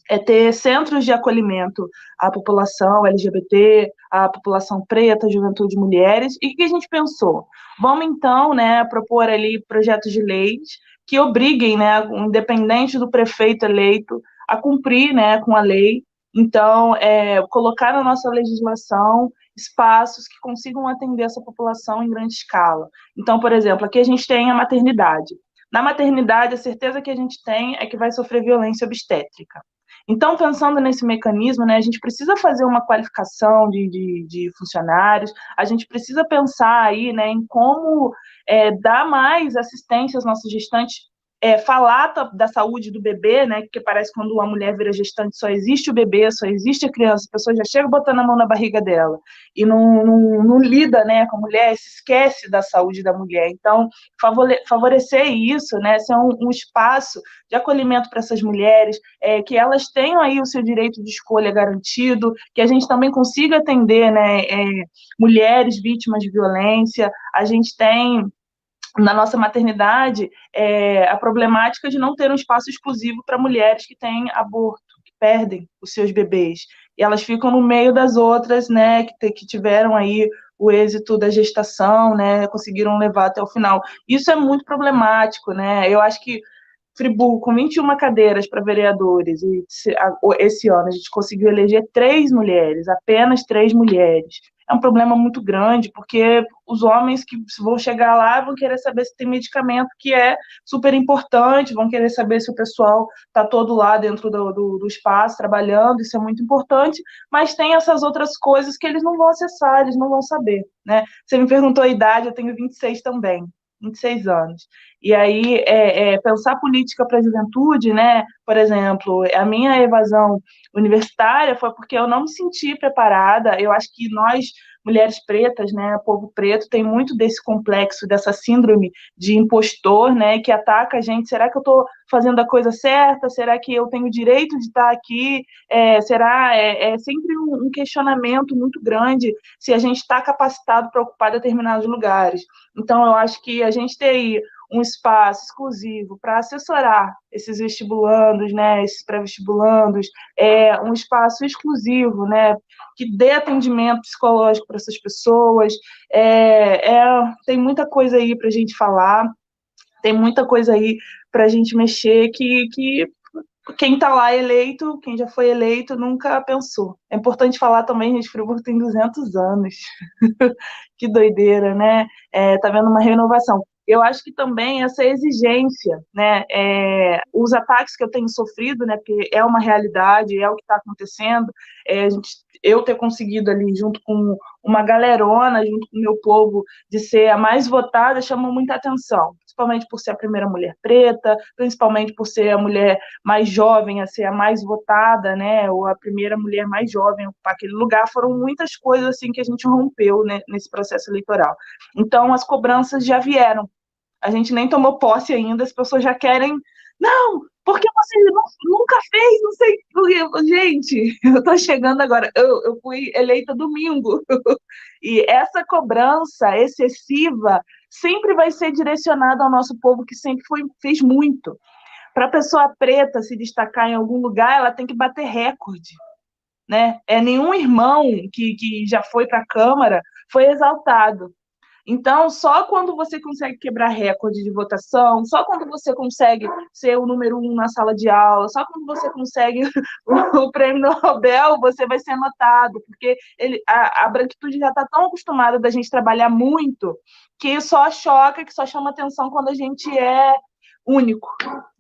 é ter centros de acolhimento à população LGBT, à população preta, juventude e mulheres. E o que a gente pensou? Vamos, então, né, propor ali projetos de leis que obriguem, né, independente do prefeito eleito, a cumprir, né, com a lei. Então, colocar na nossa legislação espaços que consigam atender essa população em grande escala. Então, por exemplo, aqui a gente tem a maternidade. Na maternidade, a certeza que a gente tem é que vai sofrer violência obstétrica. Então, pensando nesse mecanismo, né, a gente precisa fazer uma qualificação de funcionários, a gente precisa pensar aí, né, em como dar mais assistência aos nossos gestantes, falar da saúde do bebê, né, porque parece que quando uma mulher vira gestante só existe o bebê, só existe a criança, a pessoa já chega botando a mão na barriga dela e não lida, né, com a mulher, se esquece da saúde da mulher. Então, favorecer isso, né, ser um espaço de acolhimento para essas mulheres, que elas tenham aí o seu direito de escolha garantido, que a gente também consiga atender, né, mulheres vítimas de violência. A gente tem na nossa maternidade, a problemática de não ter um espaço exclusivo para mulheres que têm aborto, que perdem os seus bebês. E elas ficam no meio das outras, né, que tiveram aí o êxito da gestação, né, conseguiram levar até o final. Isso é muito problemático, né? Eu acho que Friburgo, com 21 cadeiras para vereadores, e esse ano a gente conseguiu eleger 3 mulheres, apenas 3 mulheres. É um problema muito grande, porque os homens que vão chegar lá vão querer saber se tem medicamento, que é super importante, vão querer saber se o pessoal está todo lá dentro do espaço, trabalhando, isso é muito importante, mas tem essas outras coisas que eles não vão acessar, eles não vão saber, né? Você me perguntou a idade, eu tenho 26 também. 26 anos. E aí, pensar política para a juventude, né? Por exemplo, a minha evasão universitária foi porque eu não me senti preparada. Eu acho que nós, mulheres pretas, né, povo preto, tem muito desse complexo, dessa síndrome de impostor, né, que ataca a gente. Será que eu estou fazendo a coisa certa? Será que eu tenho o direito de estar aqui? É sempre um questionamento muito grande se a gente está capacitado para ocupar determinados lugares. Então, eu acho que a gente ter aí um espaço exclusivo para assessorar esses vestibulandos, né, esses pré-vestibulandos, um espaço exclusivo, né, que dê atendimento psicológico para essas pessoas. Tem muita coisa aí para a gente falar, tem muita coisa aí para a gente mexer que quem está lá eleito, quem já foi eleito, nunca pensou. É importante falar também, gente, Friburgo tem 200 anos. Que doideira, né? Tá vendo uma renovação. Eu acho que também essa exigência, né, os ataques que eu tenho sofrido, né, porque é uma realidade, é o que está acontecendo, eu ter conseguido ali, junto com uma galerona, junto com o meu povo, de ser a mais votada, chamou muita atenção, principalmente por ser a primeira mulher preta, principalmente por ser a mulher mais jovem a ser a mais votada, né, ou a primeira mulher mais jovem a ocupar aquele lugar. Foram muitas coisas assim que a gente rompeu, né, nesse processo eleitoral. Então, as cobranças já vieram. A gente nem tomou posse ainda, as pessoas já querem, não, porque você nunca fez, não sei o que. Gente, eu estou chegando agora, eu fui eleita domingo, e essa cobrança excessiva sempre vai ser direcionada ao nosso povo, que sempre fez muito. Para a pessoa preta se destacar em algum lugar, ela tem que bater recorde, né? Nenhum irmão que já foi para a Câmara foi exaltado. Então, só quando você consegue quebrar recorde de votação, só quando você consegue ser o número 1 na sala de aula, só quando você consegue o prêmio Nobel, você vai ser notado, porque a branquitude já está tão acostumada da gente trabalhar muito, que só choca, que só chama atenção quando a gente é único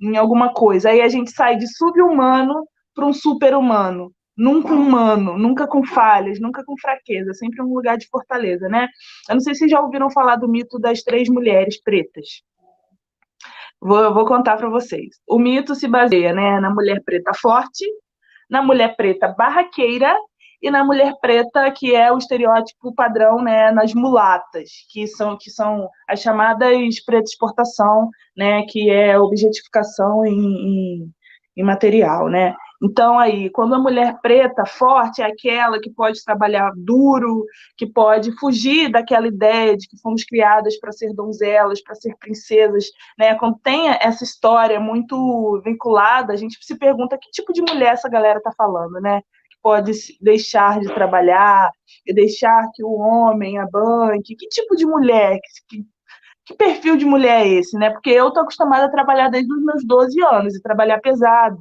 em alguma coisa. Aí a gente sai de sub-humano para um super-humano. Nunca humano, nunca com falhas, nunca com fraqueza, sempre um lugar de fortaleza, né? Eu não sei se já ouviram falar do mito das 3 mulheres pretas. Vou contar para vocês. O mito se baseia, né, na mulher preta forte, na mulher preta barraqueira e na mulher preta, que é o estereótipo padrão, né, nas mulatas, que são as chamadas preta exportação, né, que é objetificação em material, né? Então, aí, quando a mulher preta forte é aquela que pode trabalhar duro, que pode fugir daquela ideia de que fomos criadas para ser donzelas, para ser princesas, né? Quando tem essa história muito vinculada, a gente se pergunta que tipo de mulher essa galera está falando, né? Que pode deixar de trabalhar, e deixar que o homem a banque. Que tipo de mulher, que perfil de mulher é esse, né? Porque eu estou acostumada a trabalhar desde os meus 12 anos e trabalhar pesado.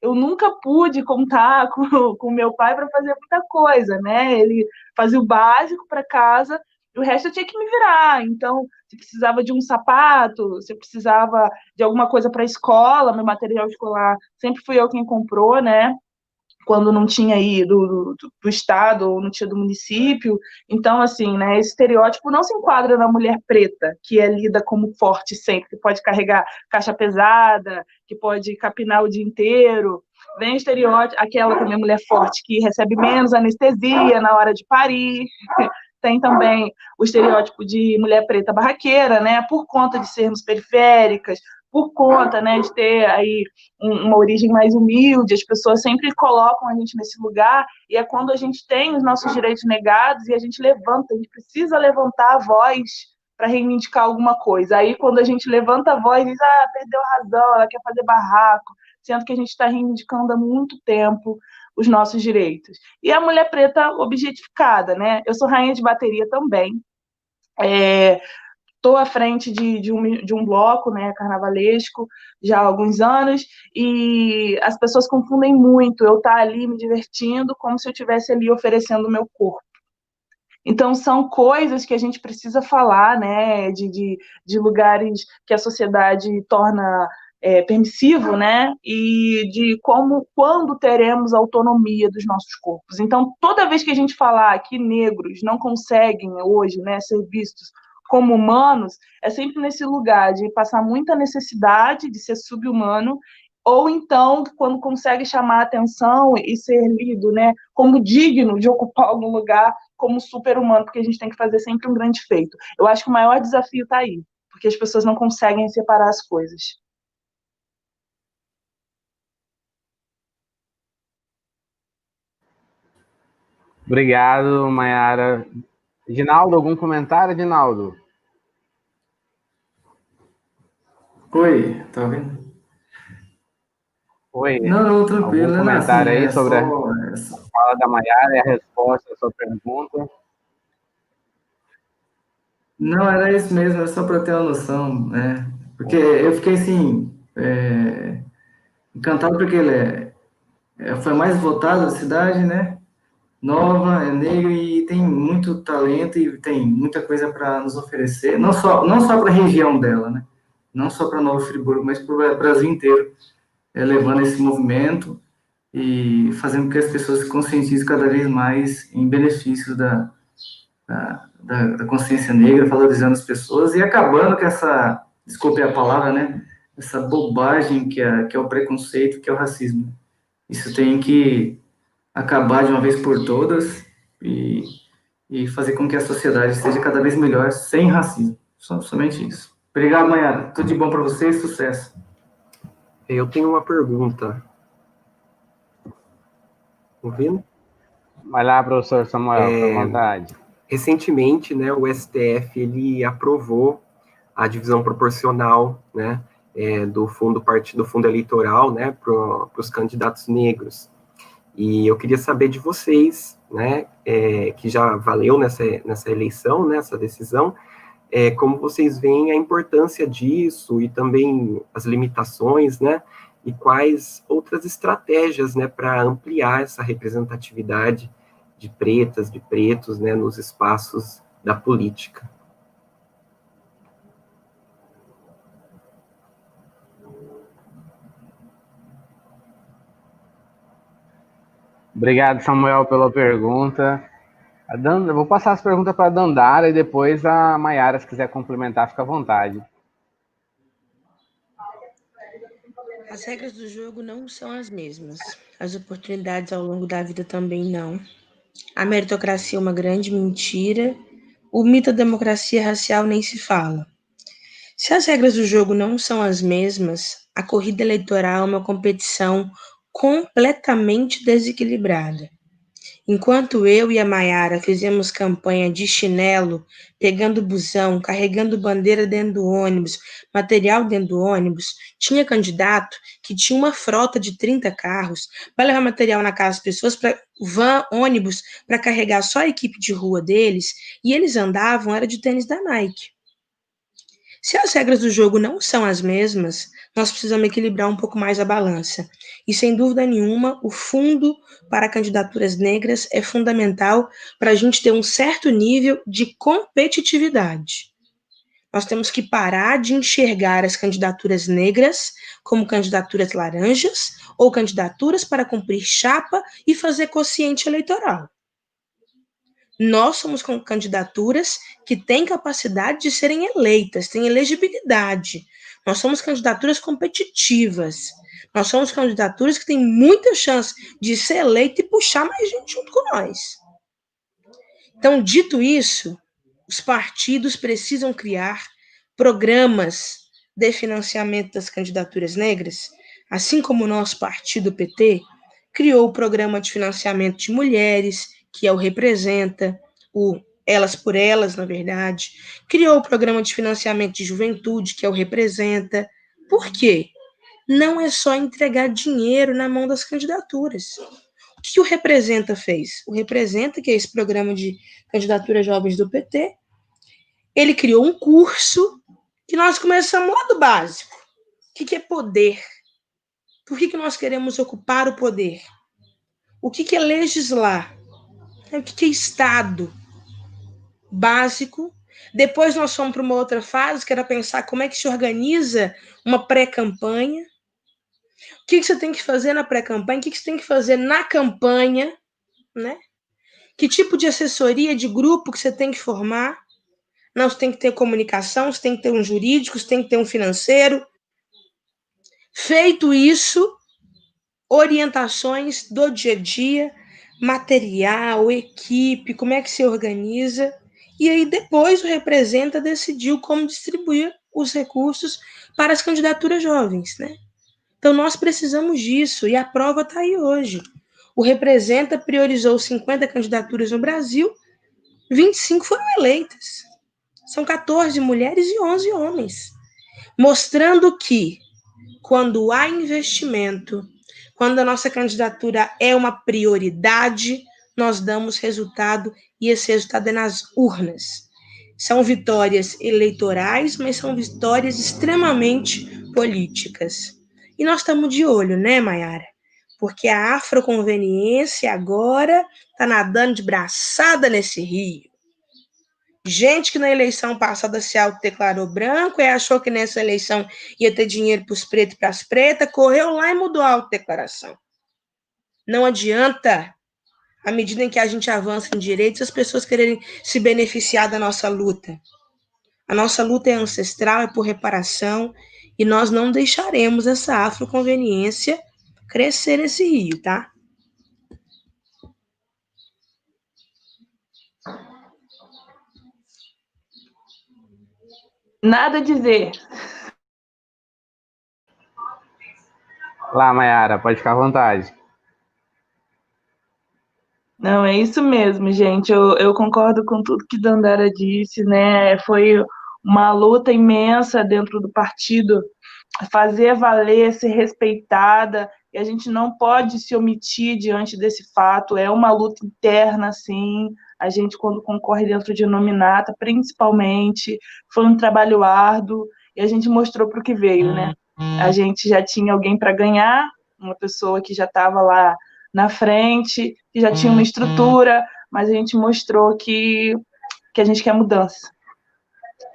Eu nunca pude contar com meu pai para fazer muita coisa, né? Ele fazia o básico para casa, e o resto eu tinha que me virar. Então, se precisava de um sapato, se precisava de alguma coisa para a escola, meu material escolar, sempre fui eu quem comprou, né? quando não tinha aí do estado ou não tinha do município. Então, assim, né, esse estereótipo não se enquadra na mulher preta, que é lida como forte sempre, que pode carregar caixa pesada, que pode capinar o dia inteiro. Vem o estereótipo, aquela também mulher forte que recebe menos anestesia na hora de parir. Tem também o estereótipo de mulher preta barraqueira, né, por conta de sermos periféricas, por conta, né, de ter aí uma origem mais humilde, as pessoas sempre colocam a gente nesse lugar, e é quando a gente tem os nossos direitos negados e a gente levanta, a gente precisa levantar a voz para reivindicar alguma coisa. Aí, quando a gente levanta a voz, diz, perdeu a razão, ela quer fazer barraco, sendo que a gente está reivindicando há muito tempo os nossos direitos. E a mulher preta objetificada, né? Eu sou rainha de bateria também, estou à frente de um bloco, né, carnavalesco, já há alguns anos, e as pessoas confundem muito eu estar ali me divertindo como se eu estivesse ali oferecendo o meu corpo. Então, são coisas que a gente precisa falar, né, de lugares que a sociedade torna permissivo, né, e de quando teremos autonomia dos nossos corpos. Então, toda vez que a gente falar que negros não conseguem hoje, né, ser vistos como humanos, é sempre nesse lugar de passar muita necessidade de ser sub-humano, ou então, quando consegue chamar a atenção e ser lido, né, como digno de ocupar algum lugar, como super-humano, porque a gente tem que fazer sempre um grande feito. Eu acho que o maior desafio está aí, porque as pessoas não conseguem separar as coisas. Obrigado, Maiara. Ginaldo, algum comentário, Ginaldo? Oi, tá ouvindo? Oi. Não, tranquilo. Algum comentário aí sobre a só... fala da Maiara e a resposta à sua pergunta? Não, era isso mesmo, era só para ter uma noção, né? Porque eu fiquei, assim, encantado porque ele foi mais votado da cidade, né? Nova, é negro e tem muito talento e tem muita coisa para nos oferecer, não só para a região dela, né? Não só para Nova Friburgo, mas para o Brasil inteiro, levando esse movimento e fazendo com que as pessoas se conscientizem cada vez mais em benefício da consciência negra, valorizando as pessoas e acabando com essa, desculpe a palavra, né? Essa bobagem que é o preconceito, que é o racismo. Isso tem que acabar de uma vez por todas e fazer com que a sociedade seja cada vez melhor sem racismo. Somente isso. Obrigado, Maiara. Tudo de bom para vocês, sucesso. Eu tenho uma pergunta. Ouvindo? Vai lá, professor Samuel, fica à vontade. Recentemente, né, o STF ele aprovou a divisão proporcional, né, do fundo eleitoral, né, para os candidatos negros. E eu queria saber de vocês, né, que já valeu nessa eleição, nessa decisão, como vocês veem a importância disso e também as limitações, né, e quais outras estratégias, né, para ampliar essa representatividade de pretas, de pretos, né, nos espaços da política. Obrigado, Samuel, pela pergunta. Eu vou passar as perguntas para a Dandara e depois a Maiara, se quiser complementar, fica à vontade. As regras do jogo não são as mesmas. As oportunidades ao longo da vida também não. A meritocracia é uma grande mentira. O mito da democracia racial nem se fala. Se as regras do jogo não são as mesmas, a corrida eleitoral é uma competição completamente desequilibrada. Enquanto eu e a Maiara fizemos campanha de chinelo, pegando busão, carregando bandeira dentro do ônibus, material dentro do ônibus, tinha candidato que tinha uma frota de 30 carros para levar material na casa das pessoas, para ônibus, para carregar só a equipe de rua deles, e eles andavam, era de tênis da Nike. Se as regras do jogo não são as mesmas, nós precisamos equilibrar um pouco mais a balança. E, sem dúvida nenhuma, o fundo para candidaturas negras é fundamental para a gente ter um certo nível de competitividade. Nós temos que parar de enxergar as candidaturas negras como candidaturas laranjas ou candidaturas para cumprir chapa e fazer quociente eleitoral. Nós somos com candidaturas que têm capacidade de serem eleitas, têm elegibilidade. Nós somos candidaturas competitivas. Nós somos candidaturas que têm muita chance de ser eleita e puxar mais gente junto com nós. Então, dito isso, os partidos precisam criar programas de financiamento das candidaturas negras, assim como o nosso partido PT criou o programa de financiamento de mulheres, que é o Representa, o Elas por Elas, na verdade, criou o programa de financiamento de juventude, que é o Representa. Por quê? Não é só entregar dinheiro na mão das candidaturas. O que o Representa fez? O Representa, que é esse programa de candidatura jovens do PT, ele criou um curso que nós começamos lá do básico. O que é poder? Por que nós queremos ocupar o poder? O que é legislar? O que é Estado? Básico. Depois nós fomos para uma outra fase, que era pensar como é que se organiza uma pré-campanha. O que você tem que fazer na pré-campanha? O que você tem que fazer na campanha? Né? Que tipo de assessoria, de grupo que você tem que formar? Não, você tem que ter comunicação, você tem que ter um jurídico, você tem que ter um financeiro. Feito isso, orientações do dia a dia, material, equipe, como é que se organiza. E aí depois o Representa decidiu como distribuir os recursos para as candidaturas jovens, né? Então nós precisamos disso e a prova está aí hoje. O Representa priorizou 50 candidaturas no Brasil, 25 foram eleitas. São 14 mulheres e 11 homens, mostrando que quando há investimento, quando a nossa candidatura é uma prioridade, nós damos resultado e esse resultado é nas urnas. São vitórias eleitorais, mas são vitórias extremamente políticas. E nós estamos de olho, né, Maiara? Porque a afroconveniência agora está nadando de braçada nesse rio. Gente que na eleição passada se autodeclarou branco e achou que nessa eleição ia ter dinheiro para os pretos e para as pretas, correu lá e mudou a autodeclaração. Não adianta, à medida em que a gente avança em direitos, as pessoas quererem se beneficiar da nossa luta. A nossa luta é ancestral, é por reparação, e nós não deixaremos essa afroconveniência crescer nesse rio, tá? Nada a dizer. Lá, Maiara, pode ficar à vontade. Não, é isso mesmo, gente. Eu concordo com tudo que Dandara disse, né? Foi uma luta imensa dentro do partido, fazer valer, ser respeitada, e a gente não pode se omitir diante desse fato. É uma luta interna, sim. A gente, quando concorre dentro de nominata, principalmente, foi um trabalho árduo, e a gente mostrou para o que veio, né? A gente já tinha alguém para ganhar, uma pessoa que já estava lá na frente, que já tinha uma estrutura, mas a gente mostrou que a gente quer mudança.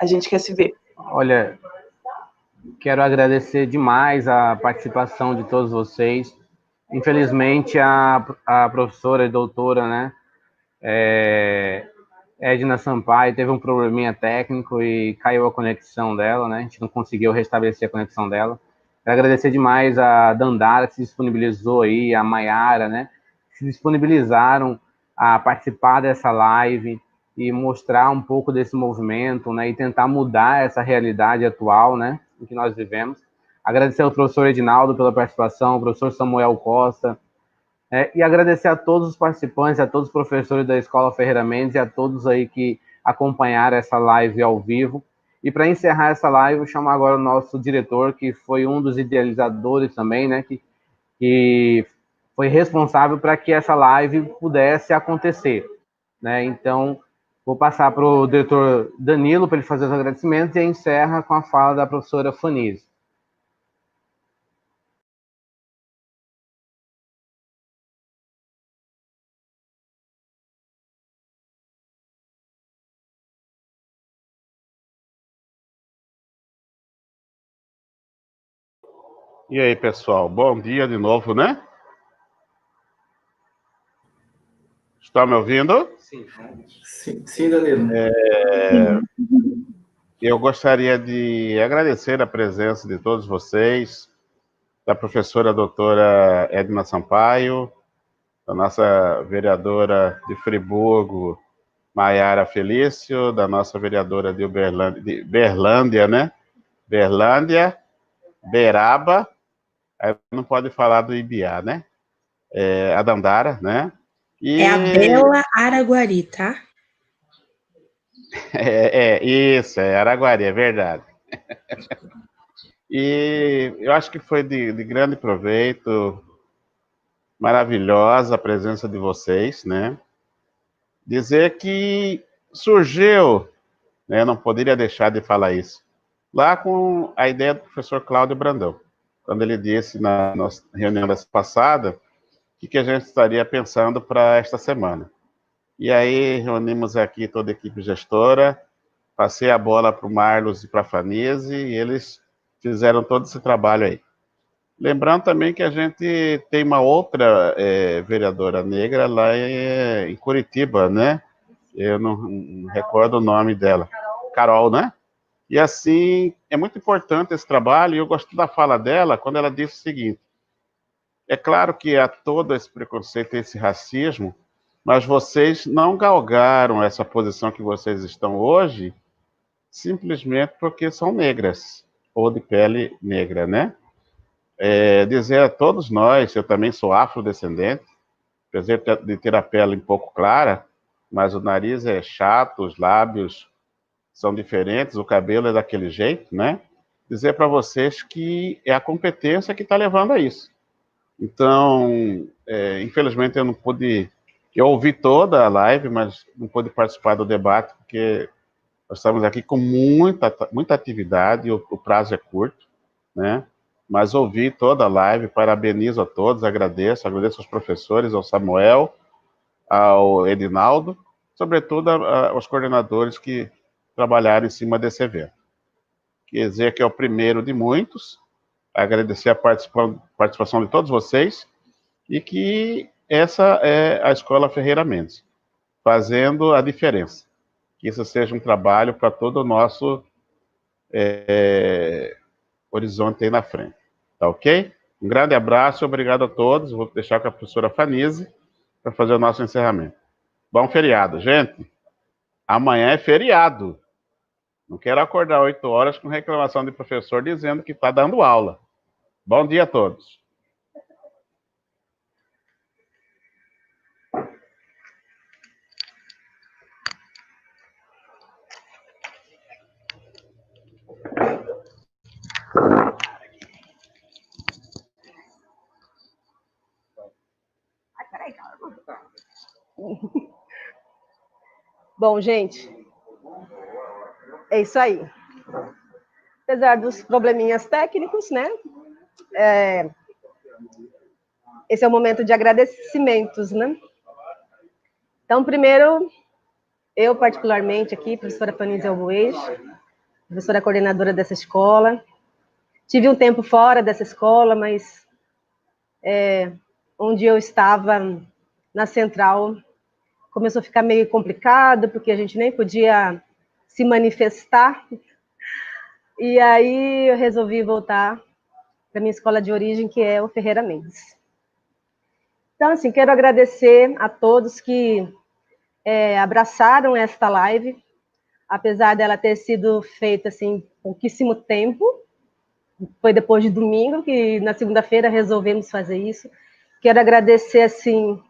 A gente quer se ver. Olha, quero agradecer demais a participação de todos vocês. Infelizmente, a professora e doutora, né, Edna Sampaio, teve um probleminha técnico e caiu a conexão dela, né? A gente não conseguiu restabelecer a conexão dela. Quero agradecer demais a Dandara, que se disponibilizou aí, a Maiara, né? Que se disponibilizaram a participar dessa live e mostrar um pouco desse movimento, né? E tentar mudar essa realidade atual, né? Em que nós vivemos. Agradecer ao professor Edinaldo pela participação, ao professor Samuel Costa, e agradecer a todos os participantes, a todos os professores da Escola Ferreira Mendes e a todos aí que acompanharam essa live ao vivo. E para encerrar essa live, eu chamo agora o nosso diretor, que foi um dos idealizadores também, né, que foi responsável para que essa live pudesse acontecer, né? Então, vou passar para o diretor Danilo para ele fazer os agradecimentos e encerra com a fala da professora Fanise. E aí, pessoal, bom dia de novo, né? Está me ouvindo? Sim, Danilo. Eu gostaria de agradecer a presença de todos vocês, da professora doutora Edna Sampaio, da nossa vereadora de Friburgo, Maiara Felício, da nossa vereadora de Berlândia, né? Berlândia, Beraba, aí não pode falar do Ibiá, né? A Dandara, né? É a Bela Araguari, tá? Isso, é Araguari, é verdade. E eu acho que foi de grande proveito, maravilhosa a presença de vocês, né? Dizer que surgiu, né, não poderia deixar de falar isso, lá com a ideia do professor Cláudio Brandão, quando ele disse na nossa reunião dessa passada, o que a gente estaria pensando para esta semana. E aí reunimos aqui toda a equipe gestora, passei a bola para o Marlos e para a Fanise, e eles fizeram todo esse trabalho aí. Lembrando também que a gente tem uma outra vereadora negra lá em Curitiba, né? Eu não recordo o nome dela. Carol, né? E assim, é muito importante esse trabalho, e eu gosto da fala dela quando ela disse o seguinte: é claro que há todo esse preconceito, esse racismo, mas vocês não galgaram essa posição que vocês estão hoje simplesmente porque são negras, ou de pele negra, né? Dizer a todos nós, eu também sou afrodescendente, apesar de ter a pele um pouco clara, mas o nariz é chato, os lábios são diferentes, o cabelo é daquele jeito, né? Dizer para vocês que é a competência que está levando a isso. Então, infelizmente eu não pude, eu ouvi toda a live, mas não pude participar do debate, porque nós estamos aqui com muita atividade, o prazo é curto, né? Mas ouvi toda a live, parabenizo a todos, agradeço aos professores, ao Samuel, ao Edinaldo, sobretudo aos coordenadores que trabalharam em cima desse evento. Quer dizer que é o primeiro de muitos, agradecer a participação de todos vocês, e que essa é a Escola Ferreira Mendes, fazendo a diferença. Que isso seja um trabalho para todo o nosso horizonte aí na frente. Tá ok? Um grande abraço, obrigado a todos. Vou deixar com a professora Fanise para fazer o nosso encerramento. Bom feriado, gente. Amanhã é feriado. Não quero acordar 8 horas com reclamação de professor dizendo que está dando aula. Bom dia a todos. Bom, gente, é isso aí. Apesar dos probleminhas técnicos, né? Esse é o momento de agradecimentos, né? Então, primeiro, eu particularmente aqui, professora Fanise Albuez, professora coordenadora dessa escola. Tive um tempo fora dessa escola, mas onde eu estava na central começou a ficar meio complicado, porque a gente nem podia se manifestar. E aí eu resolvi voltar para minha escola de origem, que é o Ferreira Mendes. Então, assim, quero agradecer a todos que abraçaram esta live, apesar dela ter sido feita, assim, pouquíssimo tempo. Foi depois de domingo, que na segunda-feira resolvemos fazer isso. Quero agradecer, assim,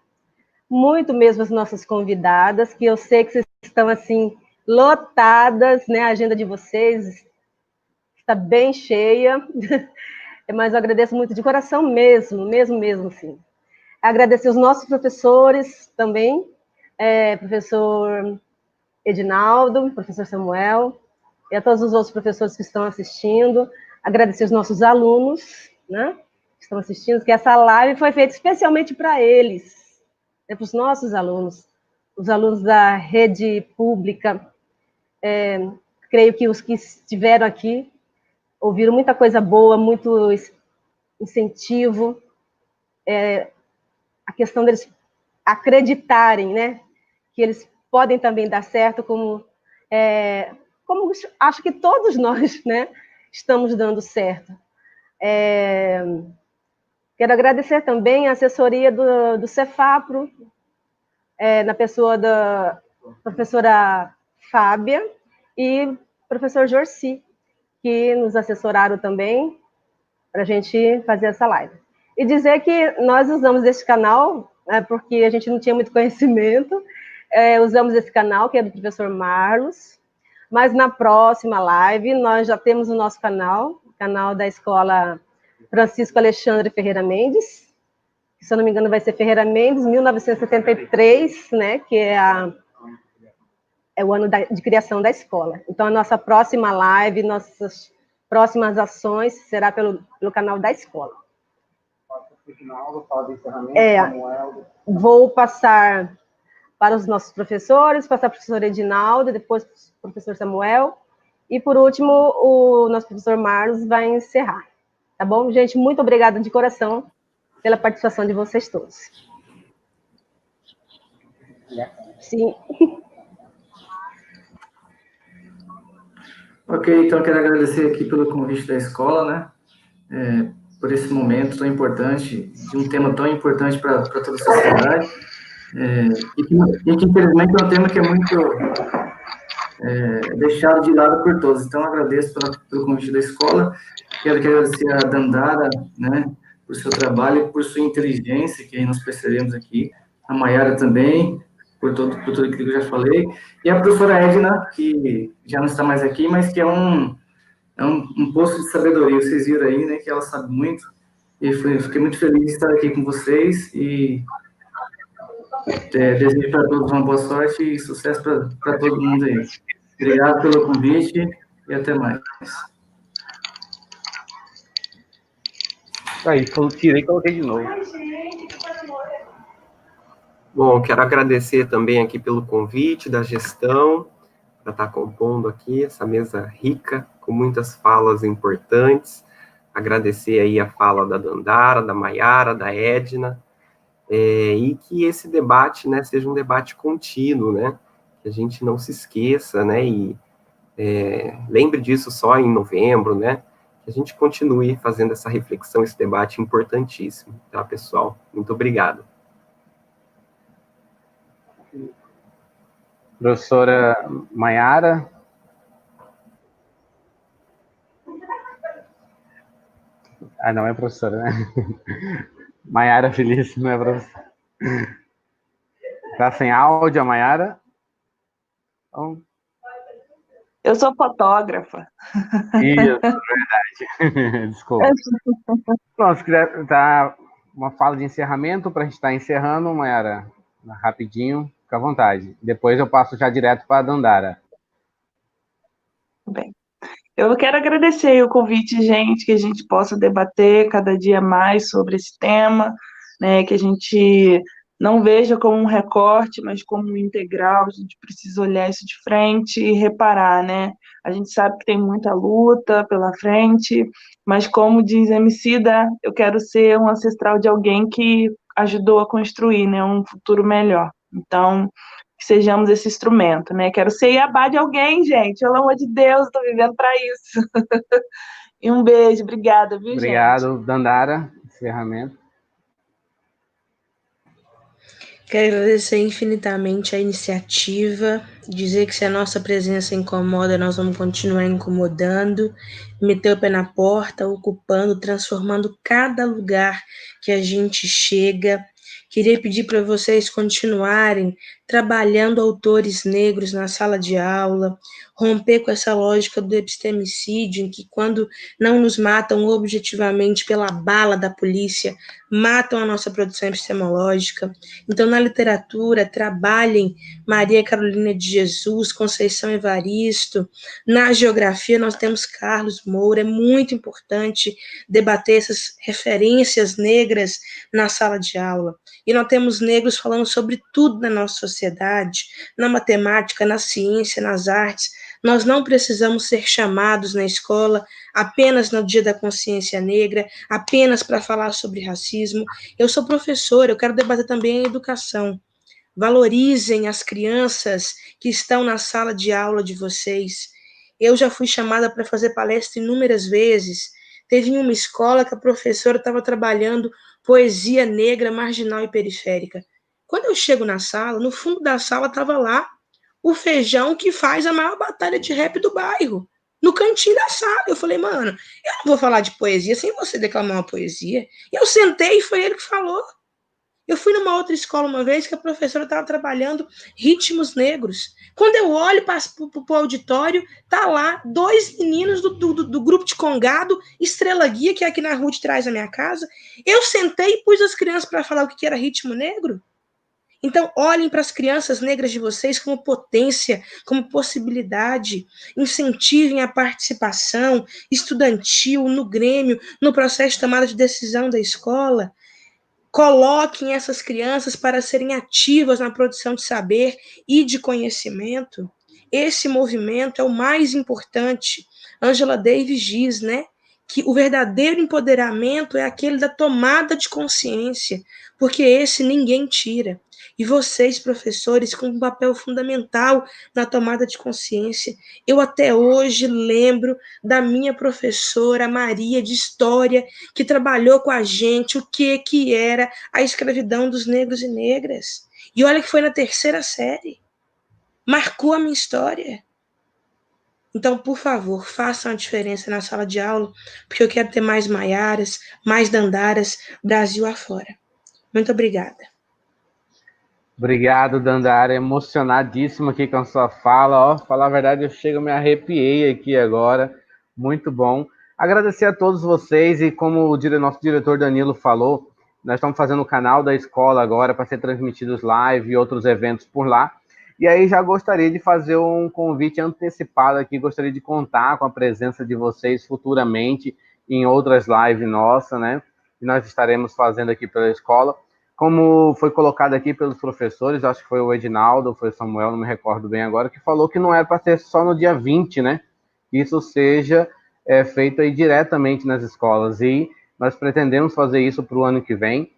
muito mesmo as nossas convidadas, que eu sei que vocês estão, assim, lotadas, né? A agenda de vocês está bem cheia, mas eu agradeço muito de coração mesmo, assim. Agradecer os nossos professores também, professor Edinaldo, professor Samuel, e a todos os outros professores que estão assistindo. Agradecer os nossos alunos, né, que estão assistindo, que essa live foi feita especialmente para eles, né, para os nossos alunos, os alunos da rede pública. Creio que os que estiveram aqui ouviram muita coisa boa, muito incentivo, a questão deles acreditarem, né, que eles podem também dar certo, como acho que todos nós, né, estamos dando certo. Quero agradecer também a assessoria do Cefapro, na pessoa da professora Fábia e professor Jorci, que nos assessoraram também para a gente fazer essa live. E dizer que nós usamos esse canal, porque a gente não tinha muito conhecimento, usamos esse canal, que é do professor Marlos, mas na próxima live nós já temos o nosso canal, o canal da Escola Francisco Alexandre Ferreira Mendes, que, se eu não me engano, vai ser Ferreira Mendes, 1973, né, que é o ano de criação da escola. Então, a nossa próxima live, nossas próximas ações será pelo canal da escola. Vou passar para os nossos professores, passar para o professor Edinaldo, depois para o professor Samuel, e, por último, o nosso professor Marlos vai encerrar. Tá bom? Gente, muito obrigada de coração pela participação de vocês todos. Sim. Ok, então quero agradecer aqui pelo convite da escola, né? Por esse momento tão importante, de um tema tão importante para toda a sociedade, e que infelizmente é um tema que é muito deixado de lado por todos. Então, agradeço pelo convite da escola, quero agradecer a Dandara, né, por seu trabalho e por sua inteligência, que aí nós percebemos aqui, a Maiara também, por tudo aquilo que eu já falei, e a professora Edna, que já não está mais aqui, mas que é um poço de sabedoria, vocês viram aí, né, que ela sabe muito, e fiquei muito feliz de estar aqui com vocês, e desejo para todos uma boa sorte e sucesso para todo mundo aí. Obrigado pelo convite e até mais. Aí, tirei e coloquei de novo. Bom, quero agradecer também aqui pelo convite da gestão, para estar compondo aqui essa mesa rica, com muitas falas importantes. Agradecer aí a fala da Dandara, da Maiara, da Edna, e que esse debate, né, seja um debate contínuo, né, que a gente não se esqueça, né, e lembre disso só em novembro, né, que a gente continue fazendo essa reflexão, esse debate importantíssimo, tá, pessoal? Muito obrigado. Professora Maiara. Ah, não é professora, né? Maiara Feliz, não é professora. Tá sem áudio, a Maiara? Eu sou fotógrafa. Isso, verdade. Desculpa. Pronto, se quiser dar uma fala de encerramento para a gente estar encerrando, Maiara, rapidinho, fica à vontade. Depois eu passo já direto para a Dandara. Bem, eu quero agradecer o convite, gente, que a gente possa debater cada dia mais sobre esse tema, né, que a gente não veja como um recorte, mas como um integral. A gente precisa olhar isso de frente e reparar, né? A gente sabe que tem muita luta pela frente, mas como diz Emicida, eu quero ser um ancestral de alguém que ajudou a construir, né, um futuro melhor. Então, que sejamos esse instrumento, né? Quero ser Iabá de alguém, gente. Pelo amor de Deus, estou vivendo para isso. E um beijo, obrigada, viu, Obrigado, gente? Dandara, encerramento. Quero agradecer infinitamente a iniciativa, dizer que se a nossa presença incomoda, nós vamos continuar incomodando, meter o pé na porta, ocupando, transformando cada lugar que a gente chega. Queria pedir para vocês continuarem trabalhando autores negros na sala de aula, romper com essa lógica do epistemicídio, em que quando não nos matam objetivamente pela bala da polícia, matam a nossa produção epistemológica. Então, na literatura, trabalhem Maria Carolina de Jesus, Conceição Evaristo. Na geografia, nós temos Carlos Moura. É muito importante debater essas referências negras na sala de aula. E nós temos negros falando sobre tudo na nossa sociedade, na matemática, na ciência, nas artes. Nós não precisamos ser chamados na escola apenas no Dia da Consciência Negra, apenas para falar sobre racismo. Eu sou professora, eu quero debater também a educação. Valorizem as crianças que estão na sala de aula de vocês. Eu já fui chamada para fazer palestra inúmeras vezes. Teve uma escola que a professora estava trabalhando poesia negra, marginal e periférica. Quando eu chego na sala, no fundo da sala estava lá o Feijão, que faz a maior batalha de rap do bairro, no cantinho da sala. Eu falei, mano, eu não vou falar de poesia sem você declamar uma poesia. E eu sentei e foi ele que falou. Eu fui numa outra escola uma vez que a professora estava trabalhando ritmos negros. Quando eu olho para o auditório, tá lá 2 meninos do grupo de Congado, Estrela Guia, que é aqui na rua de trás da minha casa. Eu sentei e pus as crianças para falar o que era ritmo negro. Então, olhem para as crianças negras de vocês como potência, como possibilidade. Incentivem a participação estudantil, no grêmio, no processo de tomada de decisão da escola. Coloquem essas crianças para serem ativas na produção de saber e de conhecimento. Esse movimento é o mais importante. Angela Davis diz, né, que o verdadeiro empoderamento é aquele da tomada de consciência, porque esse ninguém tira. E vocês, professores, com um papel fundamental na tomada de consciência. Eu até hoje lembro da minha professora Maria de História, que trabalhou com a gente o que era a escravidão dos negros e negras. E olha que foi na 3ª série. Marcou a minha história. Então, por favor, façam a diferença na sala de aula, porque eu quero ter mais Maiaras, mais Dandaras, Brasil afora. Muito obrigada. Obrigado, Dandara. Emocionadíssimo aqui com a sua fala. Ó, falar a verdade, eu chego, me arrepiei aqui agora. Muito bom. Agradecer a todos vocês e como o nosso diretor Danilo falou, nós estamos fazendo o canal da escola agora para ser transmitidos live e outros eventos por lá. E aí já gostaria de fazer um convite antecipado aqui, gostaria de contar com a presença de vocês futuramente em outras lives nossas, né? Que nós estaremos fazendo aqui pela escola. Como foi colocado aqui pelos professores, acho que foi o Edinaldo, foi o Samuel, não me recordo bem agora, que falou que não era para ser só no dia 20, né? Que isso seja feito aí diretamente nas escolas. E nós pretendemos fazer isso para o ano que vem,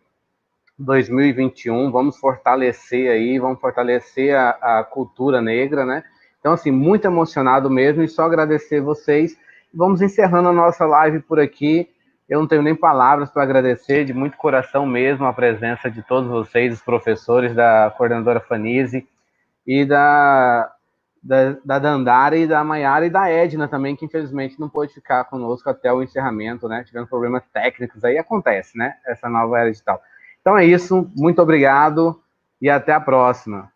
2021, vamos fortalecer aí, vamos fortalecer a cultura negra, né? Então, assim, muito emocionado mesmo e só agradecer vocês. Vamos encerrando a nossa live por aqui. Eu não tenho nem palavras para agradecer, de muito coração mesmo, a presença de todos vocês, os professores, da coordenadora Fanise, e da Dandara, e da Maiara, e da Edna também, que infelizmente não pôde ficar conosco até o encerramento, né? Tivemos problemas técnicos, aí acontece, né? Essa nova era digital. Então é isso, muito obrigado, e até a próxima.